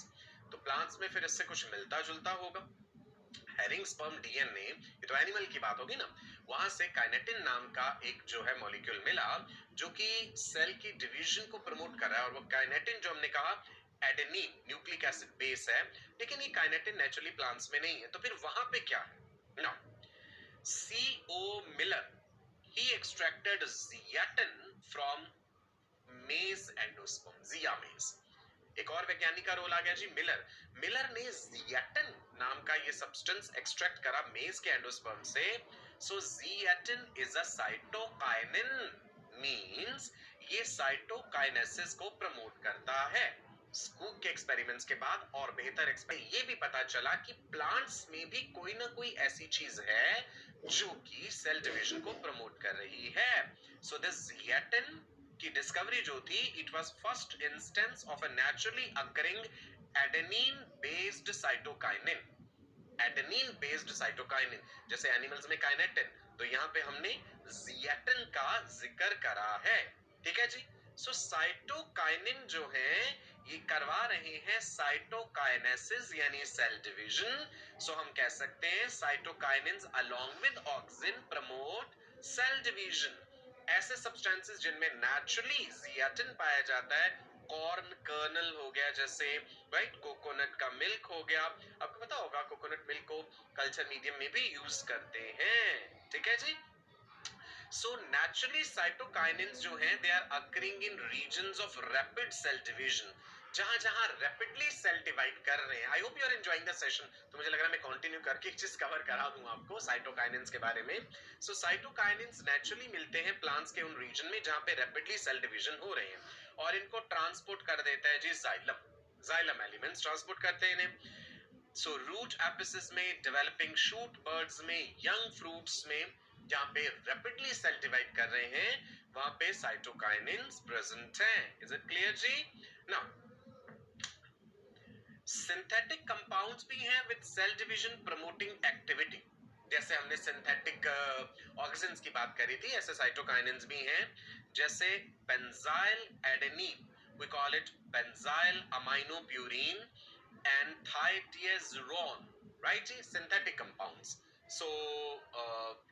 तो प्लांट्स में फिर इससे कुछ मिलता जुलता होगा। हेरिंग स्पर्म डीएनए, ये तो एनिमल की बात होगी ना, वहां से काइनेटिन नाम का एक जो है मॉलिक्यूल मिला जो कि सेल की डिवीजन को प्रमोट कर रहा है। और वो काइनेटिन जो हमने कहा एडेनिन, न्यूक्लिक एसिड बेस है, लेकिन ये काइनेटिन नेचुरली प्लांट्स में नहीं है। तो फिर वहां पे क्या है ना, C.O. Miller, he extracted zeatin from maize endosperm, जिया मेज। एक और वैज्ञानिक का रोल आ गया जी, मिलर ने जियाटिन नाम का ये सब्सटेंस एक्सट्रैक्ट करा मेज के एंडोस्पर्म से। So zeatin is a cytokinin, means ये साइटोकाइनेसिस को प्रमोट करता है। स्कूप के एक्सपेरिमेंट्स के बाद और बेहतर एक्सपेरिमेंट ये भी पता चला कि प्लांट्स में भी कोई ना कोई ऐसी चीज है जो कि सेल डिवीजन को प्रमोट कर रही है। सो दिस जियाटिन की डिस्कवरी जो थी, it was first instance of a naturally occurring adenine based cytokinin. Adenine based cytokinin, जैसे एनिमल्स में काइनेटिन, तो यहाँ पे हमने जियाटिन का जिक्र करा है। ठीक है जी। सो साइटोकाइनिन जो है ये करवा रहे हैं साइटोकाइनेसिस यानी सेल डिवीजन। सो हम कह सकते हैं cytokinins along with oxygen promote cell division. ऐसे सब्सटेंसेस जिनमें नेचुरली जियाटिन पाया जाता है, कॉर्न कर्नल हो गया जैसे, राइट, कोकोनट का मिल्क हो गया, आपको पता होगा कोकोनट मिल्क को कल्चर मीडियम में भी यूज करते हैं। ठीक है जी। सो नेचुरली साइटोकाइनिन्स जो हैं they are occurring in regions of rapid cell division, जहां जहां रैपिडली सेल डिवाइड कर रहे हैं। I hope you are enjoying the session. तो मुझे लग रहा है मैं कंटिन्यू करके एक चीज कवर करा दूं आपको साइटोकाइनिन्स के बारे में। सो साइटोकाइनिन्स नेचुरली मिलते हैं प्लांट्स के उन रीजन में जहां पे रैपिडली सेल डिवीजन हो रहे हैं, और इनको ट्रांसपोर्ट कर देता है जी जाइलम, जाइलम एलिमेंट्स ट्रांसपोर्ट करते हैं इन्हें। सो रूट एपिसिस में, डेवलपिंग शूट बर्ड्स में, यंग फ्रूट्स में, जहां पे रैपिडली सेल डिवाइड कर रहे हैं, वहां पे साइटोकाइनिन्स प्रेजेंट हैं। इज इट क्लियर जी? नाउ सिंथेटिक कंपाउंड्स भी हैं with cell division promoting activity. जैसे हमने सिंथेटिक ऑक्सीजन्स की बात करी थी, ऐसे साइटोकाइनिन्स भी हैं, जैसे benzyl adenine, we call it benzyl aminopurine and thidiazuron, right जी, सिंथेटिक कंपाउंड्स। सो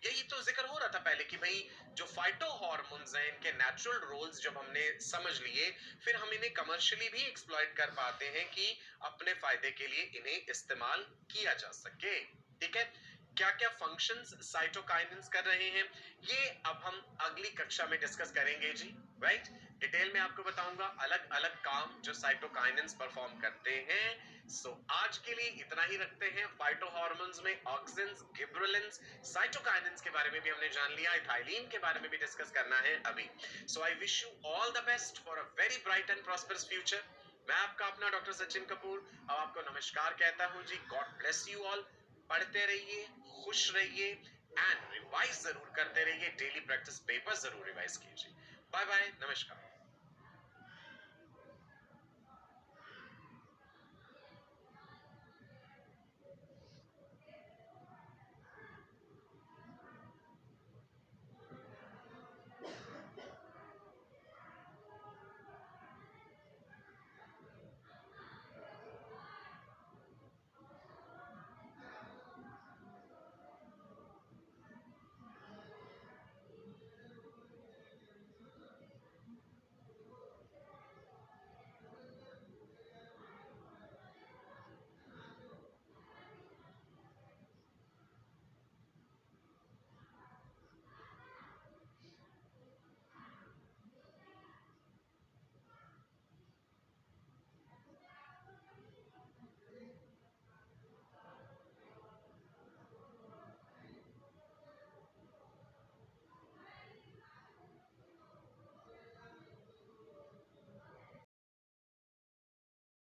यही तो जिक्र हो रहा था पहले कि भाई जो फाइटो हार्मोन्स हैं, इनके नेचुरल रोल्स जब हमने समझ लिए, फिर हम इन्हें कमर्शियली भी एक्सप्लॉइट कर पाते हैं कि अपने फायदे के लिए इन्हें इस्तेमाल किया जा सके। ठीक है, क्या क्या फंक्शंस साइटोकाइनिन्स कर रहे हैं, ये अब हम अगली कक्षा में डिस्कस करेंगे जी, राइट। डिटेल में आपको बताऊंगा अलग अलग काम जो साइटोकाइनिन्स परफॉर्म करते हैं। सो आज के लिए इतना ही रखते हैं। फाइटो हार्मोन्स में ऑक्सिन्स, गिबरेलिन्स, साइटोकाइनिन्स के बारे में भी हमने जान लिया, इथाइलिन के बारे में भी डिस्कस करना है अभी। So I wish you all the best for a very bright and prosperous future. मैं आपका अपना डॉक्टर सचिन कपूर अब आपको नमस्कार कहता हूं जी। God bless you all. पढ़ते रहिए, खुश रहिए एंड रिवाइज जरूर करते रहिए। डेली प्रैक्टिस पेपर जरूर रिवाइज कीजिए। बाय बाय, नमस्कार।